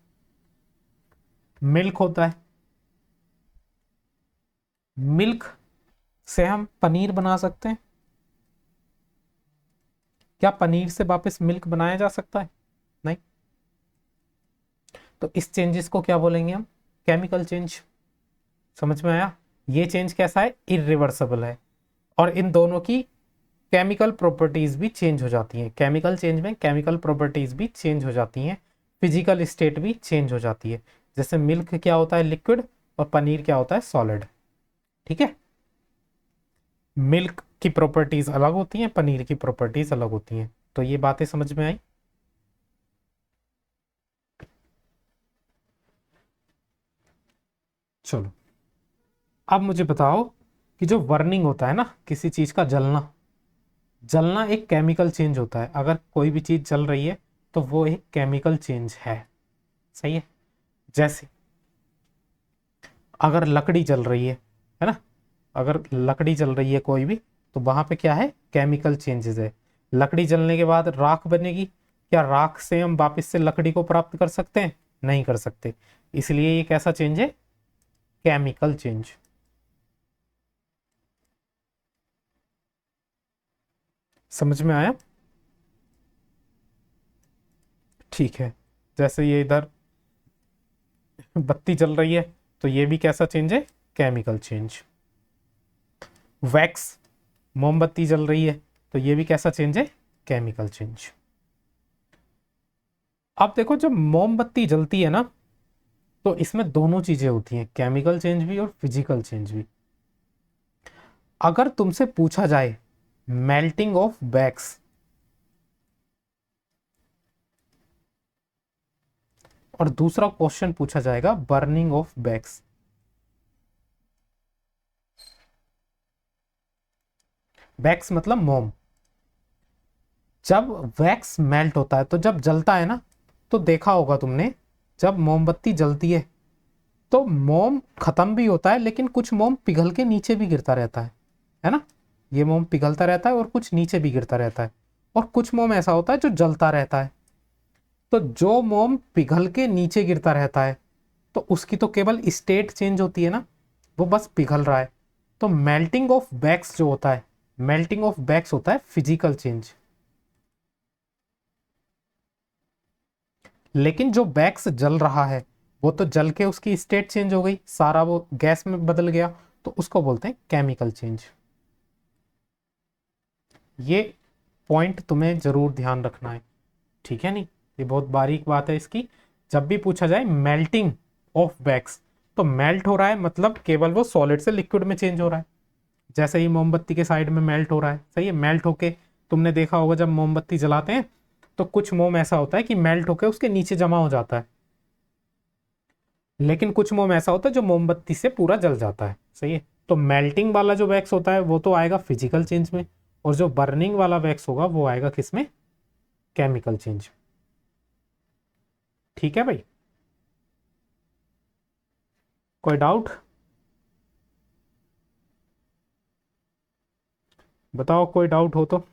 मिल्क होता है, मिल्क से हम पनीर बना सकते हैं। क्या पनीर से वापस मिल्क बनाया जा सकता है? नहीं। तो इस चेंजेस को क्या बोलेंगे हम? Chemical change. समझ में आया? ये चेंज कैसा है? इरिवर्सिबल है और इन दोनों की केमिकल प्रॉपर्टीज भी चेंज हो जाती हैं। केमिकल चेंज में केमिकल प्रॉपर्टीज भी चेंज हो जाती हैं, फिजिकल स्टेट भी चेंज हो जाती है। जैसे मिल्क क्या होता है? लिक्विड, और पनीर क्या होता है? सॉलिड। ठीक है, मिल्क की प्रॉपर्टीज अलग होती हैं, पनीर की प्रॉपर्टीज अलग होती हैं। तो ये बातें समझ में आई? चलो अब मुझे बताओ कि जो बर्निंग होता है ना, किसी चीज का जलना, जलना एक केमिकल चेंज होता है। अगर कोई भी चीज जल रही है तो वो एक केमिकल चेंज है। सही है? जैसे अगर लकड़ी जल रही है ना, अगर लकड़ी जल रही है कोई भी, तो वहां पे क्या है? केमिकल चेंजेस है। लकड़ी जलने के बाद राख बनेगी। क्या राख से हम वापस से लकड़ी को प्राप्त कर सकते हैं? नहीं कर सकते। इसलिए ये कैसा चेंज है? Chemical change. समझ में आया? ठीक है, जैसे ये इधर बत्ती जल रही है तो ये भी कैसा चेंज है? Chemical change. वैक्स, मोमबत्ती जल रही है तो ये भी कैसा चेंज है? Chemical change. अब देखो जब मोमबत्ती जलती है ना, तो इसमें दोनों चीजें होती हैं, केमिकल चेंज भी और फिजिकल चेंज भी। अगर तुमसे पूछा जाए मेल्टिंग ऑफ वैक्स और दूसरा क्वेश्चन पूछा जाएगा बर्निंग ऑफ वैक्स, वैक्स मतलब मोम। जब वैक्स मेल्ट होता है तो जब जलता है ना, तो देखा होगा तुमने, जब मोमबत्ती जलती है तो मोम खत्म भी होता है लेकिन कुछ मोम पिघल के नीचे भी गिरता रहता है ना? ये मोम पिघलता रहता है और कुछ नीचे भी गिरता रहता है, और कुछ मोम ऐसा होता है जो जलता रहता है। तो जो मोम पिघल के नीचे गिरता रहता है तो उसकी तो केवल स्टेट चेंज होती है ना, वो बस पिघल रहा है। तो मेल्टिंग ऑफ वैक्स जो होता है, मेल्टिंग ऑफ वैक्स होता है फिजिकल चेंज। लेकिन जो वैक्स जल रहा है वो तो जल के उसकी स्टेट चेंज हो गई, सारा वो गैस में बदल गया, तो उसको बोलते हैं केमिकल चेंज। ये पॉइंट तुम्हें जरूर ध्यान रखना है, ठीक है? नहीं, ये बहुत बारीक बात है इसकी। जब भी पूछा जाए मेल्टिंग ऑफ वैक्स, तो मेल्ट हो रहा है मतलब केवल वो सॉलिड से लिक्विड में चेंज हो रहा है। जैसे ही मोमबत्ती के साइड में मेल्ट हो रहा है, सही है? मेल्ट होके तुमने देखा होगा जब मोमबत्ती जलाते हैं तो कुछ मोम ऐसा होता है कि मेल्ट होके उसके नीचे जमा हो जाता है, लेकिन कुछ मोम ऐसा होता है जो मोमबत्ती से पूरा जल जाता है। सही है? तो मेल्टिंग वाला जो वैक्स होता है वो तो आएगा फिजिकल चेंज में, और जो बर्निंग वाला वैक्स होगा वो आएगा किस में? Chemical change. ठीक है भाई, कोई डाउट? बताओ कोई डाउट हो तो।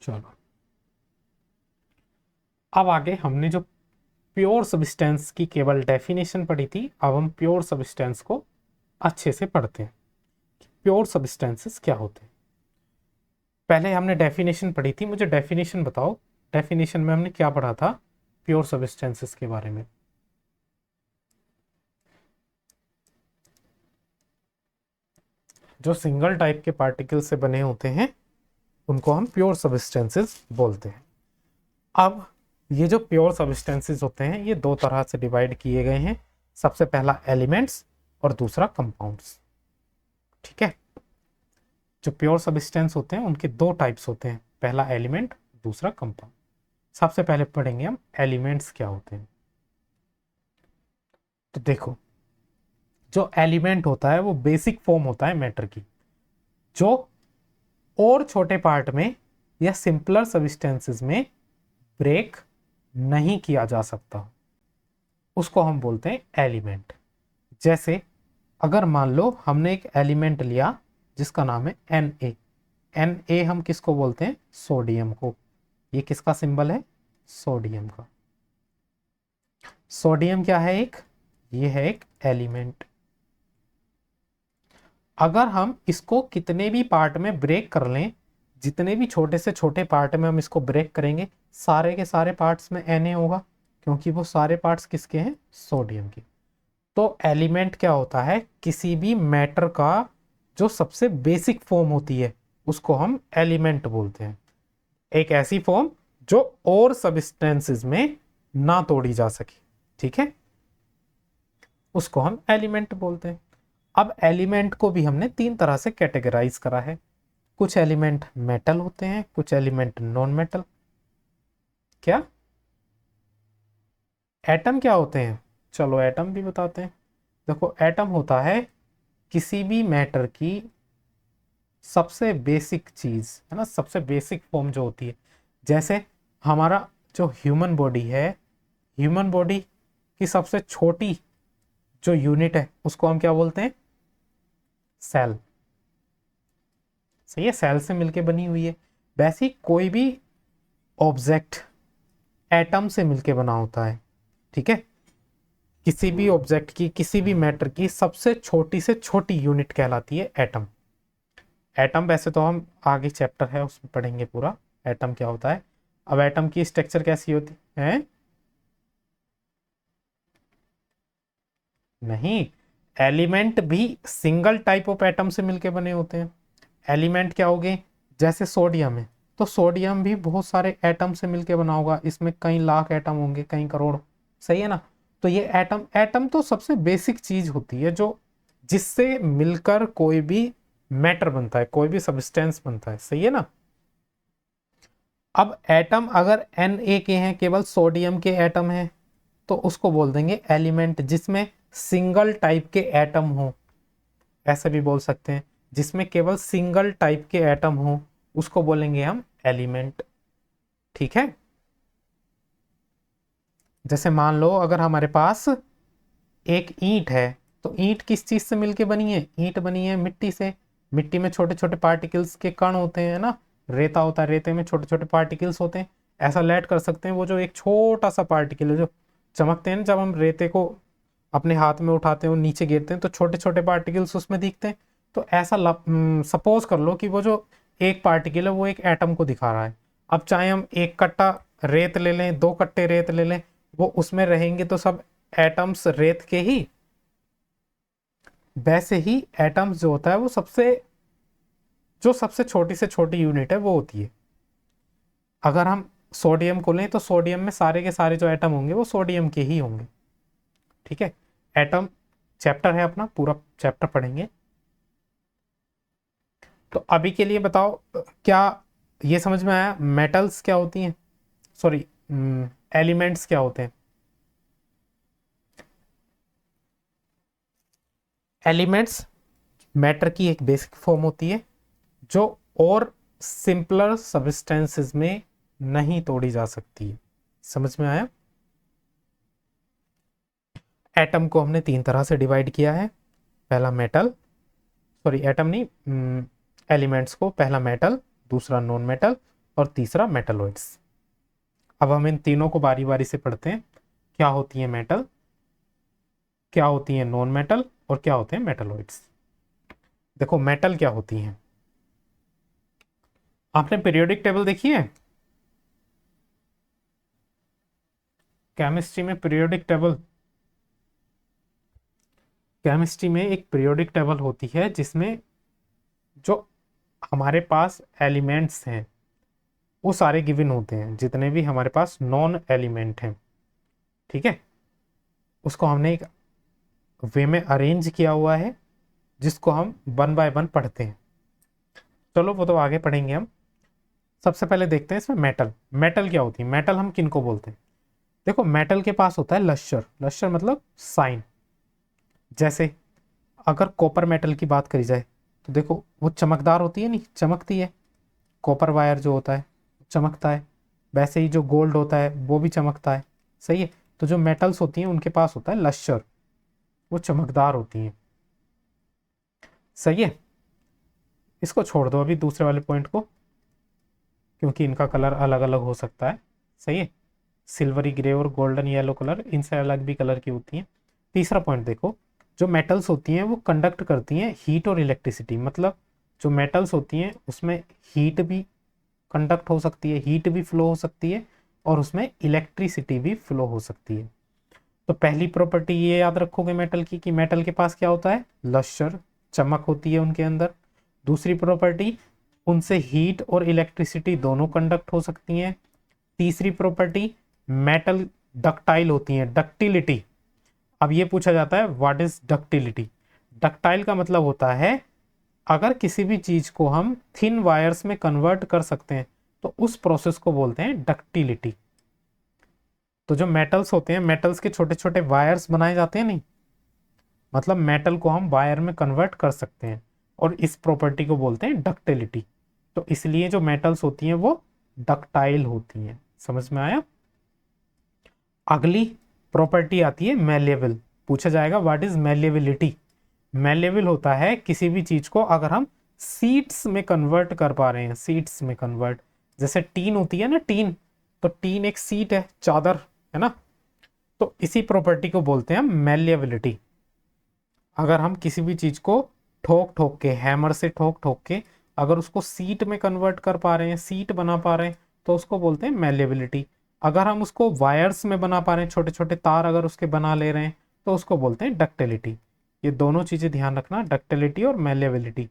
चलो अब आगे हमने जो प्योर सब्सटेंस की केवल डेफिनेशन पढ़ी थी, अब हम प्योर सब्सटेंस को अच्छे से पढ़ते हैं। प्योर सब्सटेंसेस क्या होते हैं? पहले हमने डेफिनेशन पढ़ी थी, मुझे डेफिनेशन बताओ। डेफिनेशन में हमने क्या पढ़ा था प्योर सब्सटेंसेस के बारे में? जो सिंगल टाइप के पार्टिकल से बने होते हैं उनको हम प्योर सब्सटेंसेस बोलते हैं। अब ये जो प्योर सब्सटेंसेस होते हैं ये दो तरह से डिवाइड किए गए हैं। सबसे पहला एलिमेंट्स और दूसरा कंपाउंड्स। ठीक है? जो प्योर सब्सटेंस होते हैं उनके दो टाइप्स होते हैं, पहला एलिमेंट, दूसरा कंपाउंड। सबसे पहले पढ़ेंगे हम एलिमेंट्स क्या होते हैं। तो देखो, जो एलिमेंट होता है वो बेसिक फॉर्म होता है मैटर की, जो और छोटे पार्ट में या सिंपलर सब्सटेंसेस में ब्रेक नहीं किया जा सकता, उसको हम बोलते हैं एलिमेंट। जैसे अगर मान लो हमने एक एलिमेंट लिया जिसका नाम है Na। Na हम किसको बोलते हैं? सोडियम को। ये किसका सिंबल है? सोडियम का। सोडियम क्या है? ये है एक एलिमेंट। अगर हम इसको कितने भी पार्ट में ब्रेक कर लें, जितने भी छोटे से छोटे पार्ट में हम इसको ब्रेक करेंगे, सारे के सारे पार्ट्स में Na होगा, क्योंकि वो सारे पार्ट्स किसके हैं? सोडियम के। तो एलिमेंट क्या होता है? किसी भी मैटर का जो सबसे बेसिक फॉर्म होती है उसको हम एलिमेंट बोलते हैं। एक ऐसी फॉर्म जो और सब्सटेंसेस में ना तोड़ी जा सके, ठीक है, उसको हम एलिमेंट बोलते हैं। अब एलिमेंट को भी हमने तीन तरह से कैटेगराइज करा है। कुछ एलिमेंट मेटल होते हैं, कुछ एलिमेंट नॉन मेटल। क्या एटम क्या होते हैं? चलो एटम भी बताते हैं। देखो, एटम होता है किसी भी मैटर की सबसे बेसिक चीज, है ना, सबसे बेसिक फॉर्म जो होती है। जैसे हमारा जो ह्यूमन बॉडी है, ह्यूमन बॉडी की सबसे छोटी जो यूनिट है उसको हम क्या बोलते हैं? सेल। सही है, सेल से मिलके बनी हुई है। वैसे ही कोई भी ऑब्जेक्ट एटम से मिलके बना होता है, ठीक है। किसी भी ऑब्जेक्ट की, किसी भी मैटर की सबसे छोटी से छोटी यूनिट कहलाती है एटम। एटम वैसे तो हम आगे चैप्टर है उसमें पढ़ेंगे पूरा एटम क्या होता है। अब एटम की स्ट्रक्चर कैसी होती है? नहीं, एलिमेंट भी सिंगल टाइप ऑफ एटम से मिलके बने होते हैं। एलिमेंट क्या हो गए? जैसे सोडियम है, तो सोडियम भी बहुत सारे एटम से मिलके बना होगा, इसमें कई लाख एटम होंगे, कई करोड़। सही है ना? तो ये एटम, एटम तो सबसे बेसिक चीज होती है जो जिससे मिलकर कोई भी मैटर बनता है, कोई भी सब्सटेंस बनता है। सही है ना? अब एटम अगर Na के हैं, केवल सोडियम के एटम हैं, तो उसको बोल देंगे एलिमेंट। जिसमें सिंगल टाइप के एटम हो, ऐसे भी बोल सकते हैं, जिसमें केवल सिंगल टाइप के एटम हो उसको बोलेंगे हम एलिमेंट। ठीक है। जैसे मान लो अगर हमारे पास एक ईंट है, तो ईंट किस चीज से मिलके बनी है? ईंट बनी है मिट्टी से। मिट्टी में छोटे छोटे पार्टिकल्स के कण होते हैं ना, रेता होता है, रेते में छोटे छोटे पार्टिकल्स होते हैं। ऐसा लेट कर सकते हैं, वो जो एक छोटा सा पार्टिकल है जो चमकते हैं ना, जब हम रेते को अपने हाथ में उठाते हैं और नीचे गिरते हैं तो छोटे छोटे पार्टिकल्स उसमें दिखते हैं। तो ऐसा सपोज कर लो कि वो जो एक पार्टिकल है वो एक एटम को दिखा रहा है। अब चाहे हम एक कट्टा रेत ले लें, दो कट्टे रेत ले लें, वो उसमें रहेंगे तो सब एटम्स रेत के ही। वैसे ही एटम्स जो होता है वो जो सबसे छोटी से छोटी यूनिट है वो होती है। अगर हम सोडियम को लें तो सोडियम में सारे के सारे जो एटम होंगे वो सोडियम के ही होंगे। ठीक है। एटम चैप्टर है अपना, पूरा चैप्टर पढ़ेंगे। तो अभी के लिए बताओ, क्या ये समझ में आया मेटल्स क्या होती हैं? सॉरी, एलिमेंट्स क्या होते हैं? एलिमेंट्स मैटर की एक बेसिक फॉर्म होती है जो और सिंपलर सब्सटेंसेस में नहीं तोड़ी जा सकती है। समझ में आया? एटम को हमने तीन तरह से डिवाइड किया है। पहला मेटल, सॉरी एटम नहीं, एलिमेंट्स को, पहला मेटल, दूसरा नॉन मेटल और तीसरा मेटलॉइड्स। अब हम इन तीनों को बारी बारी से पढ़ते हैं। क्या होती है मेटल, क्या होती है नॉन मेटल और क्या होते हैं मेटलॉइड्स। देखो मेटल क्या होती हैं। आपने पीरियोडिक टेबल देखी है? केमिस्ट्री में पीरियोडिक टेबल, केमिस्ट्री में एक पीरियोडिक टेबल होती है जिसमें जो हमारे पास एलिमेंट्स हैं वो सारे गिवन होते हैं, जितने भी हमारे पास नॉन एलिमेंट हैं। ठीक है। उसको हमने एक वे में अरेंज किया हुआ है जिसको हम वन बाय वन पढ़ते हैं। चलो वो तो आगे पढ़ेंगे हम। सबसे पहले देखते हैं इसमें मेटल। मेटल क्या होती है, मेटल हम किन को बोलते हैं? देखो मेटल के पास होता है लश्चर। लश्चर मतलब साइन। जैसे अगर कॉपर मेटल की बात करी जाए तो देखो वो चमकदार होती है, नहीं चमकती है, कॉपर वायर जो होता है चमकता है। वैसे ही जो गोल्ड होता है वो भी चमकता है, सही है। तो जो मेटल्स होती हैं उनके पास होता है लश्चर, वो चमकदार होती हैं, सही है। इसको छोड़ दो अभी दूसरे वाले पॉइंट को, क्योंकि इनका कलर अलग अलग हो सकता है, सही है। सिल्वरी ग्रे और गोल्डन येलो कलर, इनसे अलग भी कलर की होती हैं। तीसरा पॉइंट देखो, जो मेटल्स होती हैं वो कंडक्ट करती हैं हीट और इलेक्ट्रिसिटी। मतलब जो मेटल्स होती हैं उसमें हीट भी कंडक्ट हो सकती है, हीट भी फ्लो हो सकती है, और उसमें इलेक्ट्रिसिटी भी फ्लो हो सकती है। तो पहली प्रॉपर्टी ये याद रखोगे मेटल की, कि मेटल के पास क्या होता है, लश्चर, चमक होती है उनके अंदर। दूसरी प्रॉपर्टी, उनसे हीट और इलेक्ट्रिसिटी दोनों कंडक्ट हो सकती हैं। तीसरी प्रॉपर्टी, मेटल डक्टाइल होती हैं, डक्टिलिटी। अब ये पूछा जाता है व्हाट इज डक्टिलिटी। डक्टाइल का मतलब होता है अगर किसी भी चीज को हम थिन वायर्स में कन्वर्ट कर सकते हैं तो उस प्रोसेस को बोलते हैं डक्टिलिटी। तो जो मेटल्स होते हैं, मेटल्स के छोटे छोटे वायर्स बनाए जाते हैं, नहीं मतलब मेटल को हम वायर में कन्वर्ट कर सकते हैं, और इस प्रॉपर्टी को बोलते हैं डक्टिलिटी। तो इसलिए जो मेटल्स होती हैं वो डक्टाइल होती हैं। समझ में आया? अगली प्रॉपर्टी आती है मेलेबल। पूछा जाएगा व्हाट इज मेलेबिलिटी। मेलेबल होता है किसी भी चीज को अगर हम सीट्स में कन्वर्ट कर पा रहे हैं, सीट्स में कन्वर्ट। जैसे टीन होती है ना, टीन, तो टीन एक सीट है, चादर है ना। तो इसी प्रॉपर्टी को बोलते हैं मेलेबिलिटी। अगर हम किसी भी चीज को ठोक ठोक के, हैमर से ठोक ठोक के अगर उसको सीट में कन्वर्ट कर पा रहे हैं, सीट बना पा रहे हैं, तो उसको बोलते हैं मेलेबिलिटी। अगर हम उसको वायर्स में बना पा रहे हैं, छोटे छोटे तार अगर उसके बना ले रहे हैं, तो उसको बोलते हैं डक्टिलिटी। ये दोनों चीजें ध्यान रखना, डक्टिलिटी और मेलेबिलिटी।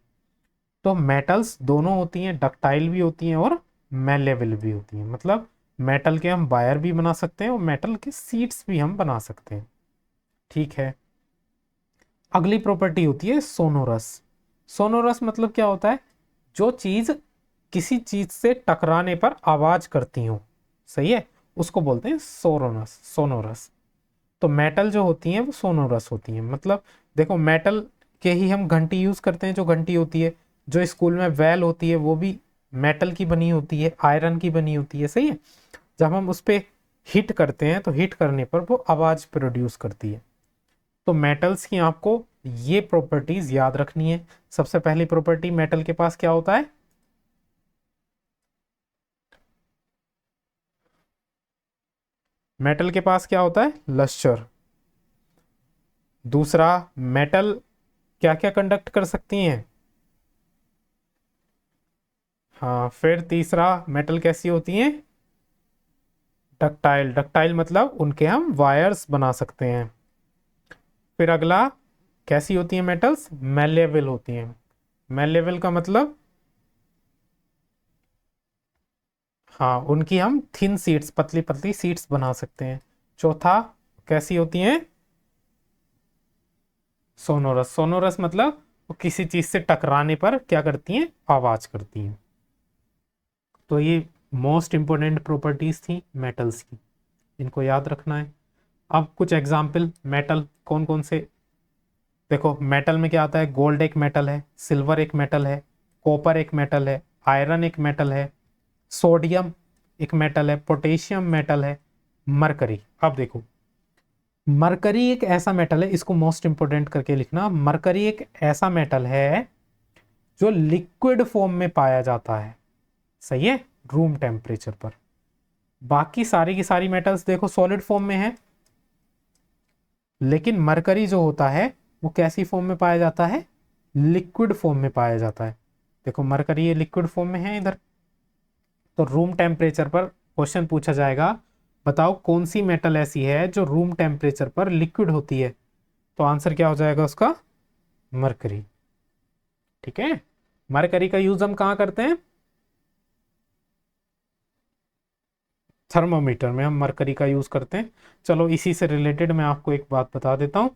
तो मेटल्स दोनों होती हैं, डक्टाइल भी होती हैं और मेलेबल भी होती हैं। मतलब मेटल के हम वायर भी बना सकते हैं और मेटल के सीट्स भी हम बना सकते हैं, ठीक है। अगली प्रॉपर्टी होती है सोनोरस। सोनोरस मतलब क्या होता है, जो चीज किसी चीज से टकराने पर आवाज करती हो, सही है, उसको बोलते हैं सोरोनस, सोनोरस। तो मेटल जो होती हैं वो सोनोरस होती हैं। मतलब देखो मेटल के ही हम घंटी यूज करते हैं, जो घंटी होती है, जो स्कूल में वेल होती है वो भी मेटल की बनी होती है, आयरन की बनी होती है, सही है। जब हम उस पर हिट करते हैं तो हिट करने पर वो आवाज प्रोड्यूस करती है। तो मेटल्स की आपको ये प्रॉपर्टीज याद रखनी है। सबसे पहली प्रॉपर्टी, मेटल के पास क्या होता है, मेटल के पास क्या होता है, लश्चर। दूसरा, मेटल क्या क्या कंडक्ट कर सकती हैं, हाँ। फिर तीसरा, मेटल कैसी होती हैं, डक्टाइल। डक्टाइल मतलब उनके हम वायर्स बना सकते हैं। फिर अगला, कैसी होती हैं मेटल्स, मेलेबल होती हैं। मेलेबल का मतलब, हाँ, उनकी हम थिन सीट्स, पतली पतली सीट्स बना सकते हैं। चौथा, कैसी होती हैं, सोनोरस। सोनोरस मतलब वो किसी चीज से टकराने पर क्या करती हैं, आवाज करती हैं। तो ये मोस्ट इंपोर्टेंट प्रॉपर्टीज थी मेटल्स की, इनको याद रखना है। अब कुछ एग्जाम्पल मेटल कौन कौन से, देखो मेटल में क्या आता है, गोल्ड एक मेटल है, सिल्वर एक मेटल है, कॉपर एक मेटल है, आयरन एक मेटल है, सोडियम एक मेटल है, पोटेशियम मेटल है, मरकरी। अब देखो मरकरी एक ऐसा मेटल है, इसको मोस्ट इंपोर्टेंट करके लिखना, मरकरी एक ऐसा मेटल है जो लिक्विड फॉर्म में पाया जाता है, सही है, रूम टेम्परेचर पर। बाकी सारी की सारी मेटल्स देखो सॉलिड फॉर्म में है, लेकिन मरकरी जो होता है वो कैसी फॉर्म में पाया जाता है, लिक्विड फॉर्म में पाया जाता है। देखो मरकरी ये लिक्विड फॉर्म में है इधर। तो रूम टेम्परेचर पर क्वेश्चन पूछा जाएगा, बताओ कौन सी मेटल ऐसी है जो रूम टेम्परेचर पर लिक्विड होती है, तो आंसर क्या हो जाएगा उसका, मरकरी, ठीक है। मरकरी का यूज हम कहाँ करते हैं, थर्मोमीटर में हम मरकरी का यूज करते हैं। चलो इसी से रिलेटेड मैं आपको एक बात बता देता हूं।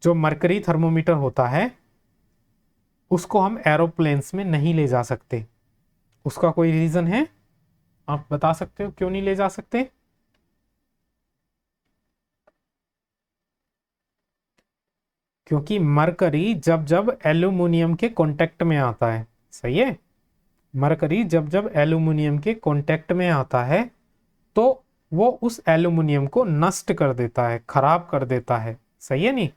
जो मरकरी थर्मोमीटर होता है उसको हम एरोप्लेन्स में नहीं ले जा सकते, उसका कोई रीजन है? आप बता सकते हो क्यों नहीं ले जा सकते? क्योंकि मरकरी जब जब एल्यूमिनियम के कांटेक्ट में आता है, सही है, मरकरी जब जब एल्यूमिनियम के कांटेक्ट में आता है तो वो उस एल्यूमिनियम को नष्ट कर देता है, खराब कर देता है, सही है नहीं,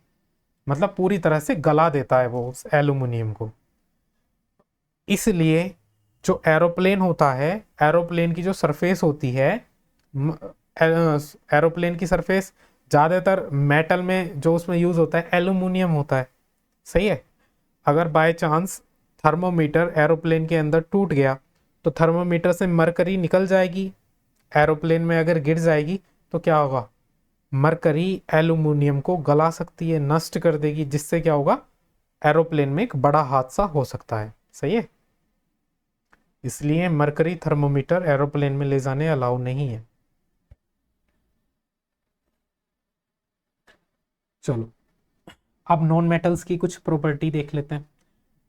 मतलब पूरी तरह से गला देता है वो उस एल्यूमिनियम को। इसलिए जो एरोप्लेन होता है, एरोप्लेन की जो सरफेस होती है, एरोप्लेन की सरफेस ज़्यादातर मेटल में जो उसमें यूज़ होता है एल्यूमिनियम होता है, सही है। अगर बाय चांस थर्मोमीटर एरोप्लेन के अंदर टूट गया तो थर्मोमीटर से मरकरी निकल जाएगी, एरोप्लेन में अगर गिर जाएगी तो क्या होगा, मरकरी एल्यूमिनियम को गला सकती है, नष्ट कर देगी, जिससे क्या होगा, एरोप्लेन में एक बड़ा हादसा हो सकता है, सही है। इसलिए मरकरी थर्मोमीटर एरोप्लेन में ले जाने अलाउ नहीं है। चलो अब नॉन मेटल्स की कुछ प्रॉपर्टी देख लेते हैं।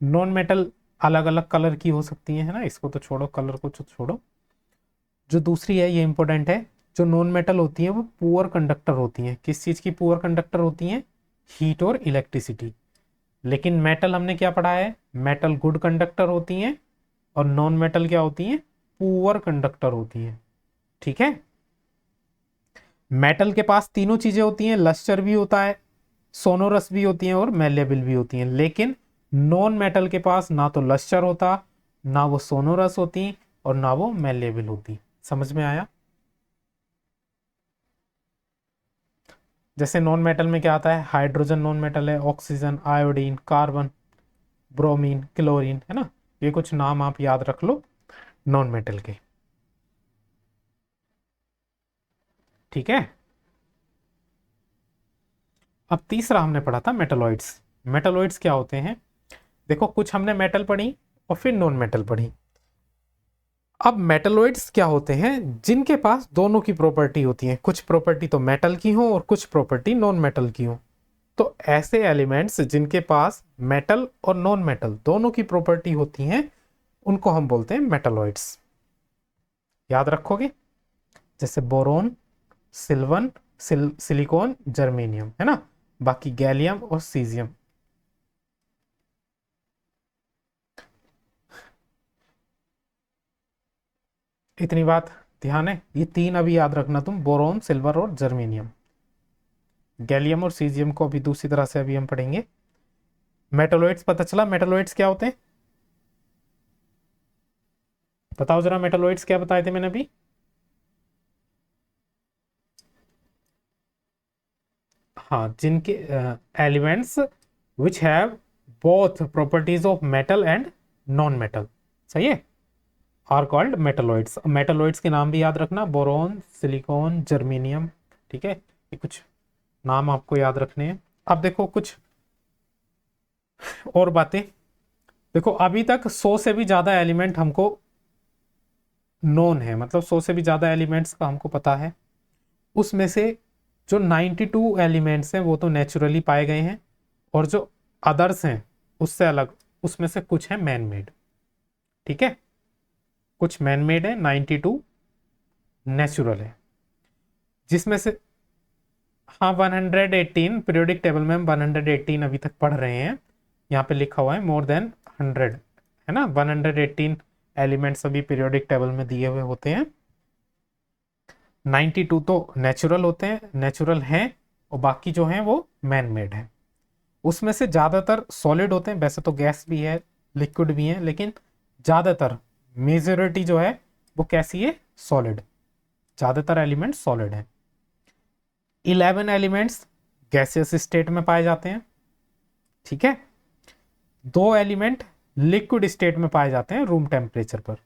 नॉन मेटल अलग अलग कलर की हो सकती है ना, इसको तो छोड़ो, कलर को तो छोड़ो। जो दूसरी है ये इंपॉर्टेंट है, जो नॉन मेटल होती हैं वो पुअर कंडक्टर होती हैं। किस चीज़ की पुअर कंडक्टर होती हैं? हीट और इलेक्ट्रिसिटी। लेकिन मेटल हमने क्या पढ़ा है, मेटल गुड कंडक्टर होती हैं और नॉन मेटल क्या होती हैं, पुअर कंडक्टर होती हैं, ठीक है। मेटल के पास तीनों चीजें होती हैं, लस्टर भी होता है, सोनोरस भी होती हैं और मेलेबल भी होती हैं। लेकिन नॉन मेटल के पास ना तो लस्टर होता, ना वो सोनोरस होती और ना वो मेलेबल होती। समझ में आया? जैसे नॉन मेटल में क्या आता है, हाइड्रोजन नॉन मेटल है, oxygen, iodine, carbon, bromine, chlorine, है ना। ये कुछ नाम आप याद रख लो नॉन मेटल के, ठीक है। अब तीसरा हमने पढ़ा था मेटलॉइड्स। मेटलॉइड्स क्या होते हैं? देखो कुछ हमने मेटल पढ़ी और फिर नॉन मेटल पढ़ी। अब मेटलॉइड्स क्या होते हैं? जिनके पास दोनों की प्रॉपर्टी होती है, कुछ प्रॉपर्टी तो मेटल की हो और कुछ प्रॉपर्टी नॉन मेटल की हो। तो ऐसे एलिमेंट्स जिनके पास मेटल और नॉन मेटल दोनों की प्रॉपर्टी होती हैं उनको हम बोलते हैं मेटलॉइड्स। याद रखोगे? जैसे बोरोन, सिल्वन, सिलिकॉन, जर्मेनियम, है ना। बाकी गैलियम और सीजियम। इतनी बात ध्यान है, ये तीन अभी याद रखना तुम, बोरोन, सिल्वर और जर्मेनियम। गैलियम और सीजियम को अभी दूसरी तरह से अभी हम पढ़ेंगे। मेटलॉइड्स पता चला, मेटलॉइड्स क्या होते हैं? बताओ जरा, मेटलॉइड्स क्या बताए थे मैंने अभी? हाँ, जिनके elements which have both properties of metal and non metal, सही है, आर कॉल्ड मेटलॉइड्स। मेटलॉइड्स के नाम भी याद रखना, बोरोन, सिलिकॉन, जर्मेनियम, ठीक है। ये कुछ नाम आपको याद रखने हैं। अब देखो कुछ और बातें। देखो अभी तक 100 से भी ज्यादा एलिमेंट हमको नोन है, मतलब 100 से भी ज्यादा एलिमेंट्स का हमको पता है। उसमें से जो 92 एलिमेंट्स हैं वो तो नेचुरली पाए गए हैं, और जो अदर्स हैं उससे अलग, उसमें से कुछ है मैन मेड, ठीक है। कुछ मैन मेड है, 92 नेचुरल है, जिसमें से हाँ 118 पीरियोडिक टेबल में हम 118 अभी तक पढ़ रहे हैं। यहाँ पे लिखा हुआ है मोर देन 100, है ना। 118 एलिमेंट्स अभी पीरियोडिक टेबल में दिए हुए होते हैं। 92 तो नेचुरल होते हैं, नेचुरल हैं, और बाकी जो हैं वो मैन मेड है। उसमें से ज़्यादातर सॉलिड होते हैं, वैसे तो गैस भी है, लिक्विड भी है, लेकिन ज़्यादातर मेजोरिटी जो है वो कैसी है, सॉलिड। ज़्यादातर एलिमेंट सॉलिड है। 11 एलिमेंट्स गैसियस स्टेट में पाए जाते हैं, ठीक है। 2 एलिमेंट लिक्विड स्टेट में पाए जाते हैं रूम टेम्परेचर पर,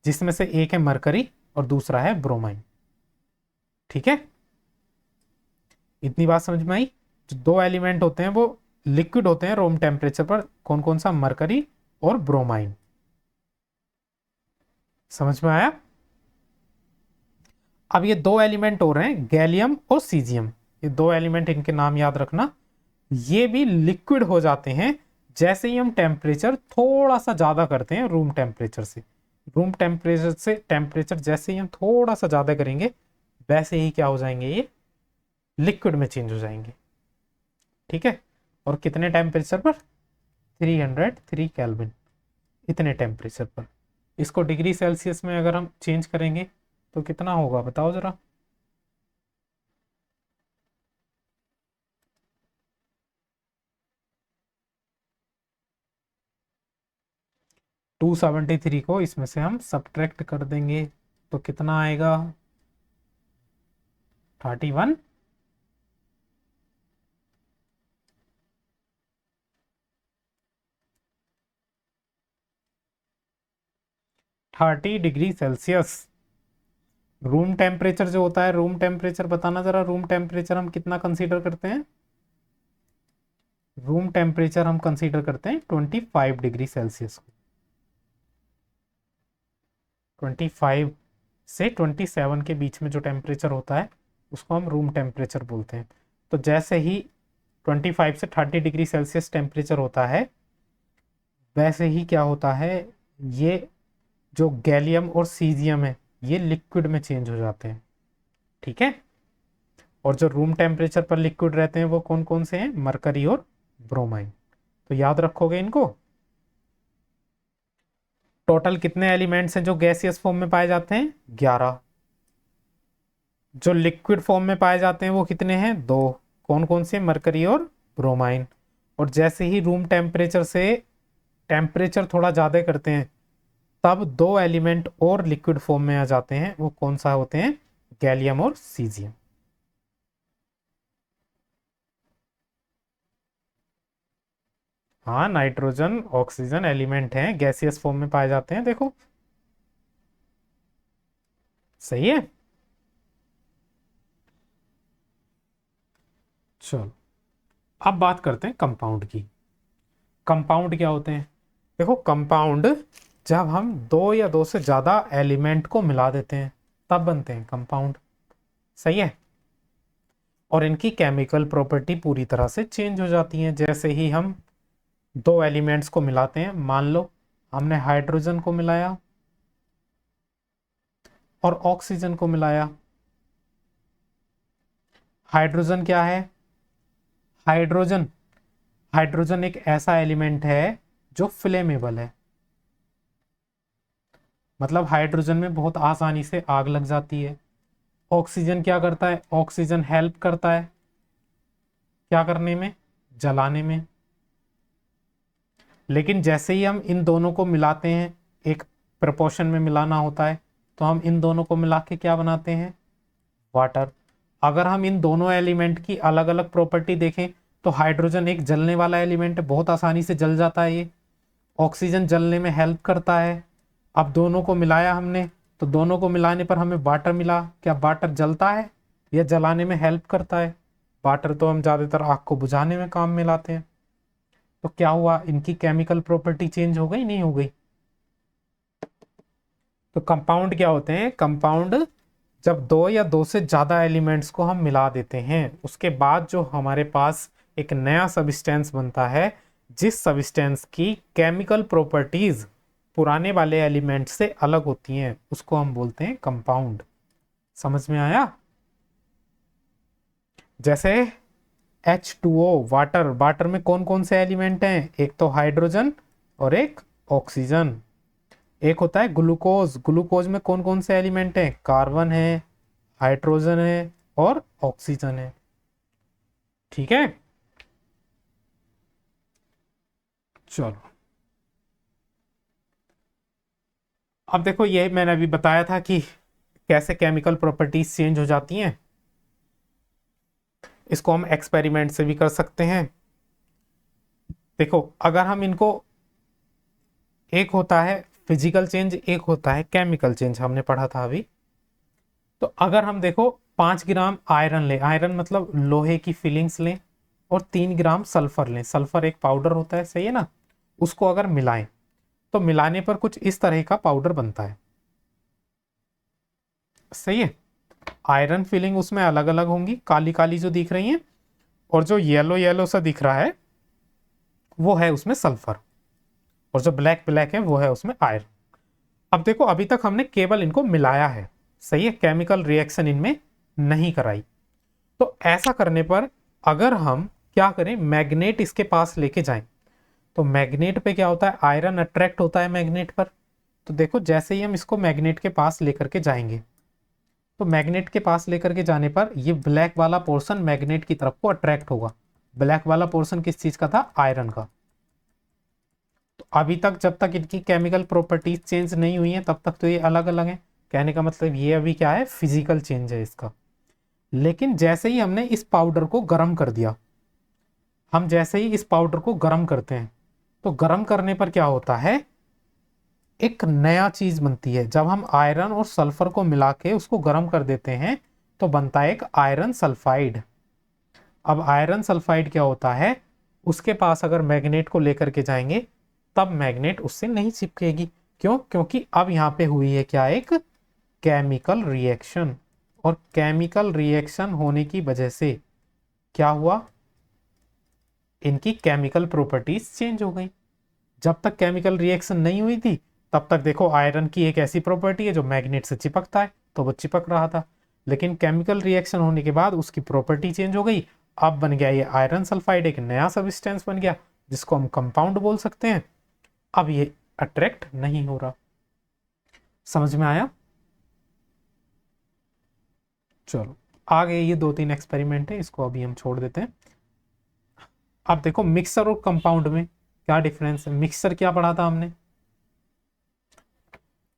जिसमें से एक है मरकरी और दूसरा है ब्रोमाइन, ठीक है। इतनी बात समझ में आई? जो 2 एलिमेंट होते हैं वो लिक्विड होते हैं रूम टेम्परेचर पर, कौन कौन सा, मरकरी और ब्रोमाइन। समझ में आया? अब ये 2 एलिमेंट हो रहे हैं गैलियम और सीजियम, ये 2 एलिमेंट, इनके नाम याद रखना। ये भी लिक्विड हो जाते हैं जैसे ही हम टेम्परेचर थोड़ा सा ज़्यादा करते हैं रूम टेम्परेचर से, रूम टेम्परेचर से टेम्परेचर जैसे ही हम थोड़ा सा ज़्यादा करेंगे वैसे ही क्या हो जाएंगे, ये लिक्विड में चेंज हो जाएंगे। ठीक है, और कितने टेम्परेचर पर? 303 केल्विन, इतने टेम्परेचर पर। इसको डिग्री सेल्सियस में अगर हम चेंज करेंगे तो कितना होगा बताओ ज़रा। 273 को इसमें से हम सब्ट्रैक्ट कर देंगे तो कितना आएगा? 31। 30 डिग्री सेल्सियस रूम टेम्परेचर जो होता है। रूम टेम्परेचर बताना जरा, रूम टेम्परेचर हम कितना कंसीडर करते हैं? रूम टेम्परेचर हम कंसीडर करते हैं 25 डिग्री सेल्सियस को। 25 से 27 के बीच में जो टेम्परेचर होता है उसको हम रूम टेम्परेचर बोलते हैं। तो जैसे ही 25 से 30 डिग्री सेल्सियस टेम्परेचर होता है वैसे ही क्या होता है, ये जो गैलियम और सीजियम है ये लिक्विड में चेंज हो जाते हैं। ठीक है, और जो रूम टेम्परेचर पर लिक्विड रहते हैं वो कौन कौन से हैं? मरकरी और ब्रोमाइन। तो याद रखोगे इनको। टोटल कितने एलिमेंट्स हैं जो गैसियस फॉर्म में पाए जाते हैं? 11। जो लिक्विड फॉर्म में पाए जाते हैं वो कितने हैं? 2। कौन कौन से? मरकरी और ब्रोमाइन। और जैसे ही रूम टेम्परेचर से टेम्परेचर थोड़ा ज़्यादा करते हैं तब 2 एलिमेंट और लिक्विड फॉर्म में आ जाते हैं। वो कौन सा होते हैं? गैलियम और सीजियम। हाँ, नाइट्रोजन ऑक्सीजन एलिमेंट हैं, गैसियस फॉर्म में पाए जाते हैं। देखो सही है। चलो अब बात करते हैं कंपाउंड की। कंपाउंड क्या होते हैं? देखो कंपाउंड जब हम 2 या 2 से ज़्यादा एलिमेंट को मिला देते हैं तब बनते हैं कंपाउंड। सही है, और इनकी केमिकल प्रॉपर्टी पूरी तरह से चेंज हो जाती है जैसे ही हम 2 एलिमेंट्स को मिलाते हैं। मान लो हमने हाइड्रोजन को मिलाया और ऑक्सीजन को मिलाया। हाइड्रोजन क्या है? हाइड्रोजन हाइड्रोजन एक ऐसा एलिमेंट है जो फ्लेमेबल है। मतलब हाइड्रोजन में बहुत आसानी से आग लग जाती है। ऑक्सीजन क्या करता है? ऑक्सीजन हेल्प करता है क्या करने में? जलाने में। लेकिन जैसे ही हम इन दोनों को मिलाते हैं, एक प्रपोर्शन में मिलाना होता है, तो हम इन दोनों को मिला के क्या बनाते हैं? वाटर। अगर हम इन दोनों एलिमेंट की अलग अलग प्रॉपर्टी देखें तो हाइड्रोजन एक जलने वाला एलिमेंट है, बहुत आसानी से जल जाता है ये। ऑक्सीजन जलने में हेल्प करता है। अब दोनों को मिलाया हमने तो दोनों को मिलाने पर हमें वाटर मिला। क्या वाटर जलता है या जलाने में हेल्प करता है? वाटर तो हम ज़्यादातर आग को बुझाने में काम में लाते हैं। तो क्या हुआ, इनकी केमिकल प्रॉपर्टी चेंज हो गई नहीं हो गई? तो कंपाउंड क्या होते हैं? कंपाउंड जब 2 या 2 से ज़्यादा एलिमेंट्स को हम मिला देते हैं उसके बाद जो हमारे पास एक नया सब्सटेंस बनता है, जिस सब्सटेंस की केमिकल प्रॉपर्टीज पुराने वाले एलिमेंट से अलग होती हैं, उसको हम बोलते हैं कंपाउंड। समझ में आया? जैसे H2O वाटर, वाटर में कौन कौन से एलिमेंट हैं? एक तो हाइड्रोजन और एक ऑक्सीजन। एक होता है ग्लूकोज, ग्लूकोज में कौन कौन से एलिमेंट हैं? कार्बन है, हाइड्रोजन है और ऑक्सीजन है। ठीक है, चलो अब देखो, ये मैंने अभी बताया था कि कैसे केमिकल प्रॉपर्टीज चेंज हो जाती हैं। इसको हम एक्सपेरिमेंट से भी कर सकते हैं। देखो अगर हम इनको, एक होता है फिजिकल चेंज, एक होता है केमिकल चेंज, हमने पढ़ा था अभी। तो अगर हम देखो 5 ग्राम आयरन लें, आयरन मतलब लोहे की फिलिंग्स लें, और 3 ग्राम सल्फर लें, सल्फर एक पाउडर होता है, सही है ना। उसको अगर मिलाएं तो मिलाने पर कुछ इस तरह का पाउडर बनता है। सही है, आयरन फिलिंग उसमें अलग अलग होंगी, काली काली जो दिख रही हैं, और जो येलो येलो सा दिख रहा है वो है उसमें सल्फर, और जो ब्लैक ब्लैक है वो है उसमें आयरन। अब देखो अभी तक हमने केवल इनको मिलाया है, सही है, केमिकल रिएक्शन इनमें नहीं कराई। तो ऐसा करने पर अगर हम क्या करें, मैग्नेट इसके पास लेके जाएं, तो मैग्नेट पे क्या होता है, आयरन अट्रैक्ट होता है मैग्नेट पर। तो देखो जैसे ही हम इसको मैग्नेट के पास लेकर के जाएंगे, तो मैग्नेट के पास लेकर के जाने पर ये ब्लैक वाला पोर्शन मैग्नेट की तरफ को अट्रैक्ट होगा। ब्लैक वाला पोर्शन किस चीज का था, आयरन का। तो अभी तक जब तक इनकी केमिकल प्रॉपर्टीज चेंज नहीं हुई है तब तक तो ये अलग अलग है। कहने का मतलब ये अभी क्या है, फिजिकल चेंज है इसका। लेकिन जैसे ही हमने इस पाउडर को गर्म कर दिया, हम जैसे ही इस पाउडर को गर्म करते हैं, तो गर्म करने पर क्या होता है, एक नया चीज बनती है। जब हम आयरन और सल्फर को मिला के उसको गर्म कर देते हैं तो बनता है एक आयरन सल्फाइड। अब आयरन सल्फाइड क्या होता है, उसके पास अगर मैग्नेट को लेकर के जाएंगे तब मैग्नेट उससे नहीं चिपकेगी। क्यों, क्योंकि अब यहाँ पे हुई है क्या, एक केमिकल रिएक्शन। और केमिकल रिएक्शन होने की वजह से क्या हुआ, इनकी केमिकल प्रॉपर्टीज चेंज हो गई। जब तक केमिकल रिएक्शन नहीं हुई थी तब तक देखो आयरन की एक ऐसी प्रॉपर्टी है जो मैग्नेट से चिपकता है, तो वो चिपक रहा था। लेकिन केमिकल रिएक्शन होने के बाद उसकी प्रॉपर्टी चेंज हो गई। अब बन गया ये आयरन सल्फाइड, एक नया सब्सटेंस बन गया जिसको हम कंपाउंड बोल सकते हैं। अब ये अट्रैक्ट नहीं हो रहा। समझ में आया? चलो आगे ये 2-3 एक्सपेरिमेंट है, इसको अभी हम छोड़ देते हैं। अब देखो मिक्सर और कंपाउंड में क्या डिफरेंस है। मिक्सर क्या पढ़ा था हमने,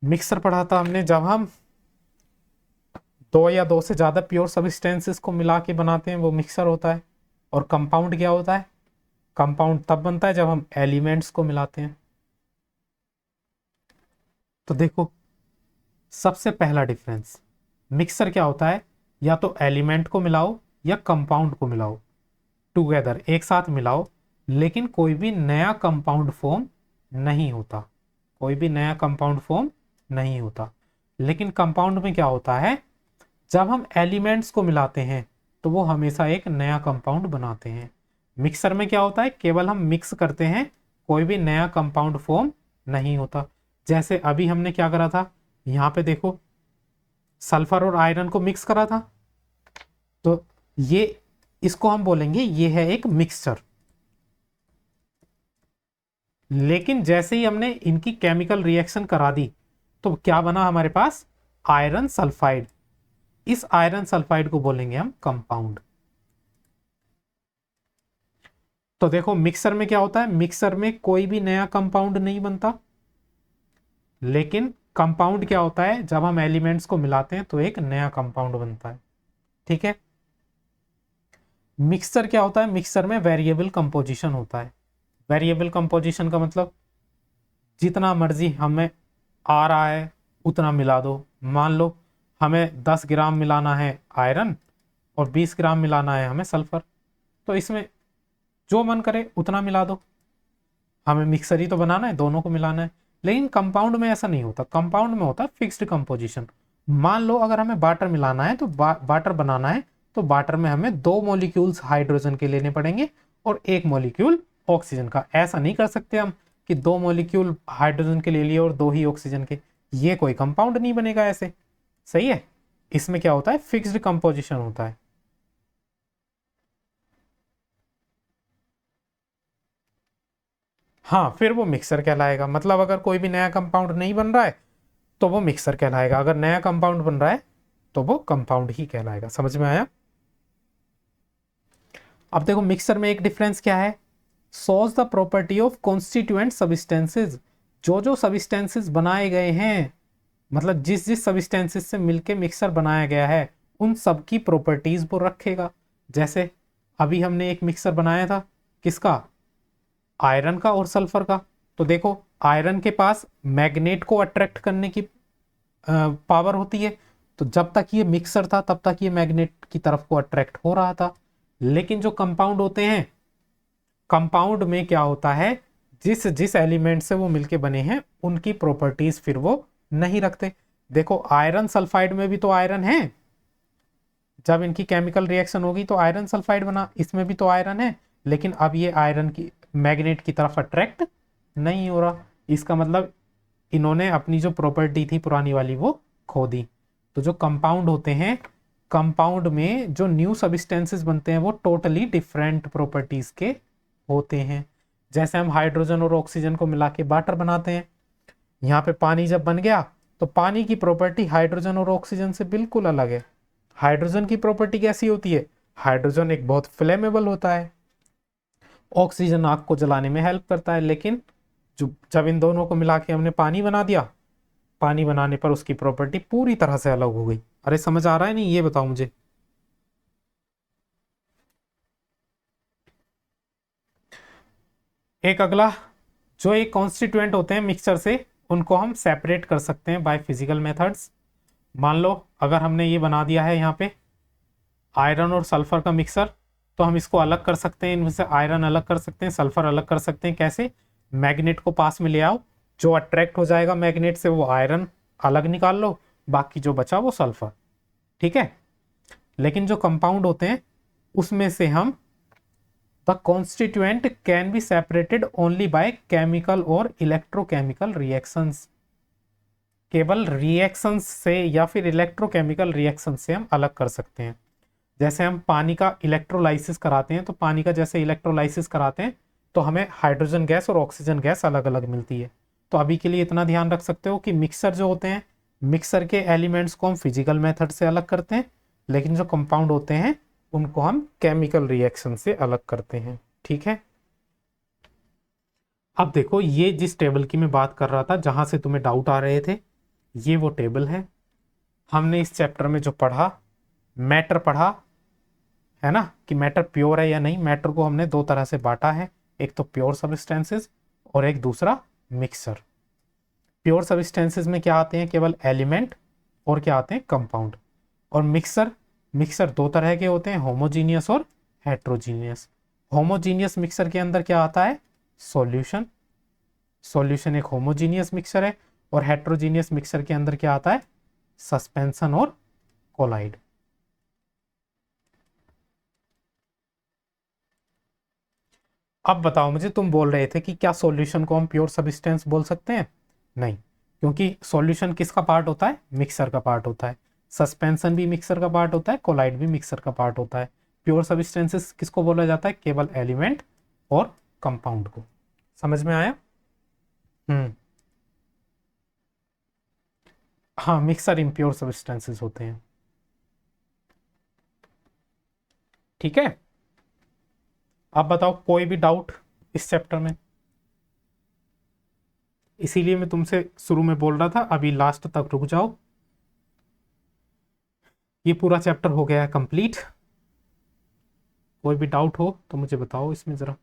मिक्सर पढ़ा था हमने जब हम दो या दो से ज्यादा प्योर सब्सटेंसेस को मिला के बनाते हैं वो मिक्सर होता है। और कंपाउंड क्या होता है, कंपाउंड तब बनता है जब हम एलिमेंट्स को मिलाते हैं। तो देखो सबसे पहला डिफरेंस, मिक्सर क्या होता है, या तो एलिमेंट को मिलाओ या कंपाउंड को मिलाओ, टुगेदर एक साथ मिलाओ, लेकिन कोई भी नया कंपाउंड फॉर्म नहीं होता, कोई भी नया कंपाउंड फॉर्म नहीं होता। लेकिन कंपाउंड में क्या होता है, जब हम एलिमेंट्स को मिलाते हैं तो वो हमेशा एक नया कंपाउंड बनाते हैं। मिक्सर में क्या होता है, केवल हम मिक्स करते हैं, कोई भी नया कंपाउंड फॉर्म नहीं होता। जैसे अभी हमने क्या करा था, यहाँ पे देखो सल्फर और आयरन को मिक्स करा था, तो ये इसको हम बोलेंगे ये है एक मिक्सचर। लेकिन जैसे ही हमने इनकी केमिकल रिएक्शन करा दी तो क्या बना हमारे पास, आयरन सल्फाइड। इस आयरन सल्फाइड को बोलेंगे हम कंपाउंड। तो देखो मिक्सर में क्या होता है, मिक्सर में कोई भी नया कंपाउंड नहीं बनता। लेकिन कंपाउंड क्या होता है, जब हम एलिमेंट्स को मिलाते हैं तो एक नया कंपाउंड बनता है। ठीक है। मिक्सचर क्या होता है, मिक्सचर में वेरिएबल कंपोजिशन होता है। वेरिएबल कंपोजिशन का मतलब जितना मर्जी हमें आ रहा है उतना मिला दो। मान लो हमें 10 ग्राम मिलाना है आयरन और 20 ग्राम मिलाना है हमें सल्फर, तो इसमें जो मन करे उतना मिला दो, हमें मिक्सर ही तो बनाना है, दोनों को मिलाना है। लेकिन कंपाउंड में ऐसा नहीं होता, कंपाउंड में होता है फिक्स्ड कंपोजिशन। मान लो अगर हमें वाटर मिलाना है तो वाटर बनाना है तो वाटर में हमें 2 मॉलिक्यूल्स हाइड्रोजन के लेने पड़ेंगे और 1 मॉलिक्यूल ऑक्सीजन का। ऐसा नहीं कर सकते हम कि 2 मॉलिक्यूल हाइड्रोजन के ले लिए और 2 ही ऑक्सीजन के, ये कोई कंपाउंड नहीं बनेगा ऐसे। सही है। इसमें क्या होता है, फिक्स्ड कंपोजिशन होता है। हाँ फिर वो मिक्सर कहलाएगा। मतलब अगर कोई भी नया कंपाउंड नहीं बन रहा है तो वो मिक्सर कहलाएगा, अगर नया कंपाउंड बन रहा है तो वो कंपाउंड ही कहलाएगा। समझ में आया? अब देखो मिक्सर में एक डिफरेंस क्या है, shows the property of constituent substances. जो जो सब्सटेंसेस बनाए गए हैं, मतलब जिस जिस सब्सटेंसेस से मिलके मिक्सर बनाया गया है उन सब की प्रॉपर्टीज वो रखेगा। जैसे अभी हमने एक मिक्सर बनाया था, किसका, आयरन का और सल्फर का। तो देखो आयरन के पास मैग्नेट को अट्रैक्ट करने की पावर होती है, तो जब तक ये मिक्सर था तब तक ये मैग्नेट की तरफ को अट्रैक्ट हो रहा था। लेकिन जो कंपाउंड होते हैं, कंपाउंड में क्या होता है, जिस जिस एलिमेंट से वो मिलके बने हैं उनकी प्रॉपर्टीज फिर वो नहीं रखते। देखो आयरन सल्फाइड में भी तो आयरन है, जब इनकी केमिकल रिएक्शन होगी तो आयरन सल्फाइड बना, इसमें भी तो आयरन है, लेकिन अब ये आयरन की मैग्नेट की तरफ अट्रैक्ट नहीं हो रहा। इसका मतलब इन्होंने अपनी जो प्रॉपर्टी थी पुरानी वाली वो खो दी। तो जो कंपाउंड होते हैं, कंपाउंड में जो न्यू सब्सटेंसेस बनते हैं वो टोटली डिफरेंट प्रॉपर्टीज के होते हैं। जैसे हम हाइड्रोजन और ऑक्सीजन को मिला के वाटर बनाते हैं, यहाँ पे पानी जब बन गया तो पानी की प्रॉपर्टी हाइड्रोजन और ऑक्सीजन से बिल्कुल अलग है। हाइड्रोजन की प्रॉपर्टी कैसी होती है? हाइड्रोजन एक बहुत फ्लेमेबल होता है, ऑक्सीजन आग को जलाने में हेल्प करता है। लेकिन जब इन दोनों को मिला के हमने पानी बना दिया, पानी बनाने पर उसकी प्रॉपर्टी पूरी तरह से अलग हो गई। अरे समझ आ रहा है नहीं, ये बताओ मुझे। एक अगला, जो एक कॉन्स्टिट्यूएंट होते हैं मिक्सचर से, उनको हम सेपरेट कर सकते हैं बाय फिजिकल मेथड्स। मान लो अगर हमने ये बना दिया है यहाँ पे आयरन और सल्फर का मिक्सर, तो हम इसको अलग कर सकते हैं, इनमें से आयरन अलग कर सकते हैं, सल्फर अलग कर सकते हैं। कैसे? मैग्नेट को पास में ले आओ, जो अट्रैक्ट हो जाएगा मैग्नेट से वो आयरन अलग निकाल लो, बाकी जो बचा वो सल्फर। ठीक है। लेकिन जो कंपाउंड होते हैं उसमें से हम the constituent can be separated only by chemical और इलेक्ट्रोकेमिकल रिएक्शंस। केवल रिएक्शंस से या फिर इलेक्ट्रोकेमिकल रिएक्शन से हम अलग कर सकते हैं। जैसे हम पानी का इलेक्ट्रोलाइसिस कराते हैं, तो पानी का जैसे इलेक्ट्रोलाइसिस कराते हैं तो हमें हाइड्रोजन गैस और ऑक्सीजन गैस अलग अलग मिलती है। तो अभी के लिए इतना ध्यान रख सकते हो कि मिक्सर जो होते हैं, मिक्सर के एलिमेंट्स को हम फिजिकल मेथड से अलग करते हैं, लेकिन जो कंपाउंड होते हैं उनको हम केमिकल रिएक्शन से अलग करते हैं। ठीक है। अब देखो, ये जिस टेबल की मैं बात कर रहा था जहां से तुम्हें डाउट आ रहे थे, ये वो टेबल है। हमने इस चैप्टर में जो पढ़ा, मैटर पढ़ा है ना, कि मैटर प्योर है या नहीं। मैटर को हमने दो तरह से बांटा है, एक तो प्योर सब्सटेंसेस और एक दूसरा मिक्सर। प्योर सब्सटेंसेस में क्या आते हैं? केवल एलिमेंट। और क्या आते हैं? कंपाउंड। और मिक्सर, मिक्सर दो तरह के होते हैं, होमोजीनियस और हेट्रोजीनियस। होमोजीनियस मिक्सर के अंदर क्या आता है? सॉल्यूशन। सॉल्यूशन एक होमोजीनियस मिक्सर है। और हेट्रोजीनियस मिक्सर के अंदर क्या आता है? सस्पेंशन और कोलाइड। अब बताओ मुझे, तुम बोल रहे थे कि क्या सॉल्यूशन को हम प्योर सब्सटेंस बोल सकते हैं? नहीं, क्योंकि सॉल्यूशन किसका पार्ट होता है? मिक्सर का पार्ट होता है। सस्पेंशन भी मिक्सर का पार्ट होता है, कोलाइड भी मिक्सर का पार्ट होता है। प्योर सब्सटेंसेस किसको बोला जाता है? केवल एलिमेंट और कंपाउंड को। समझ में आया? हम्म। हाँ, मिक्सर इम्प्योर सब्सटेंसेस होते हैं। ठीक है। अब बताओ कोई भी डाउट इस चैप्टर में? इसीलिए मैं तुमसे शुरू में बोल रहा था अभी लास्ट तक रुक जाओ। ये पूरा चैप्टर हो गया है कंप्लीट। कोई भी डाउट हो तो मुझे बताओ इसमें ज़रा।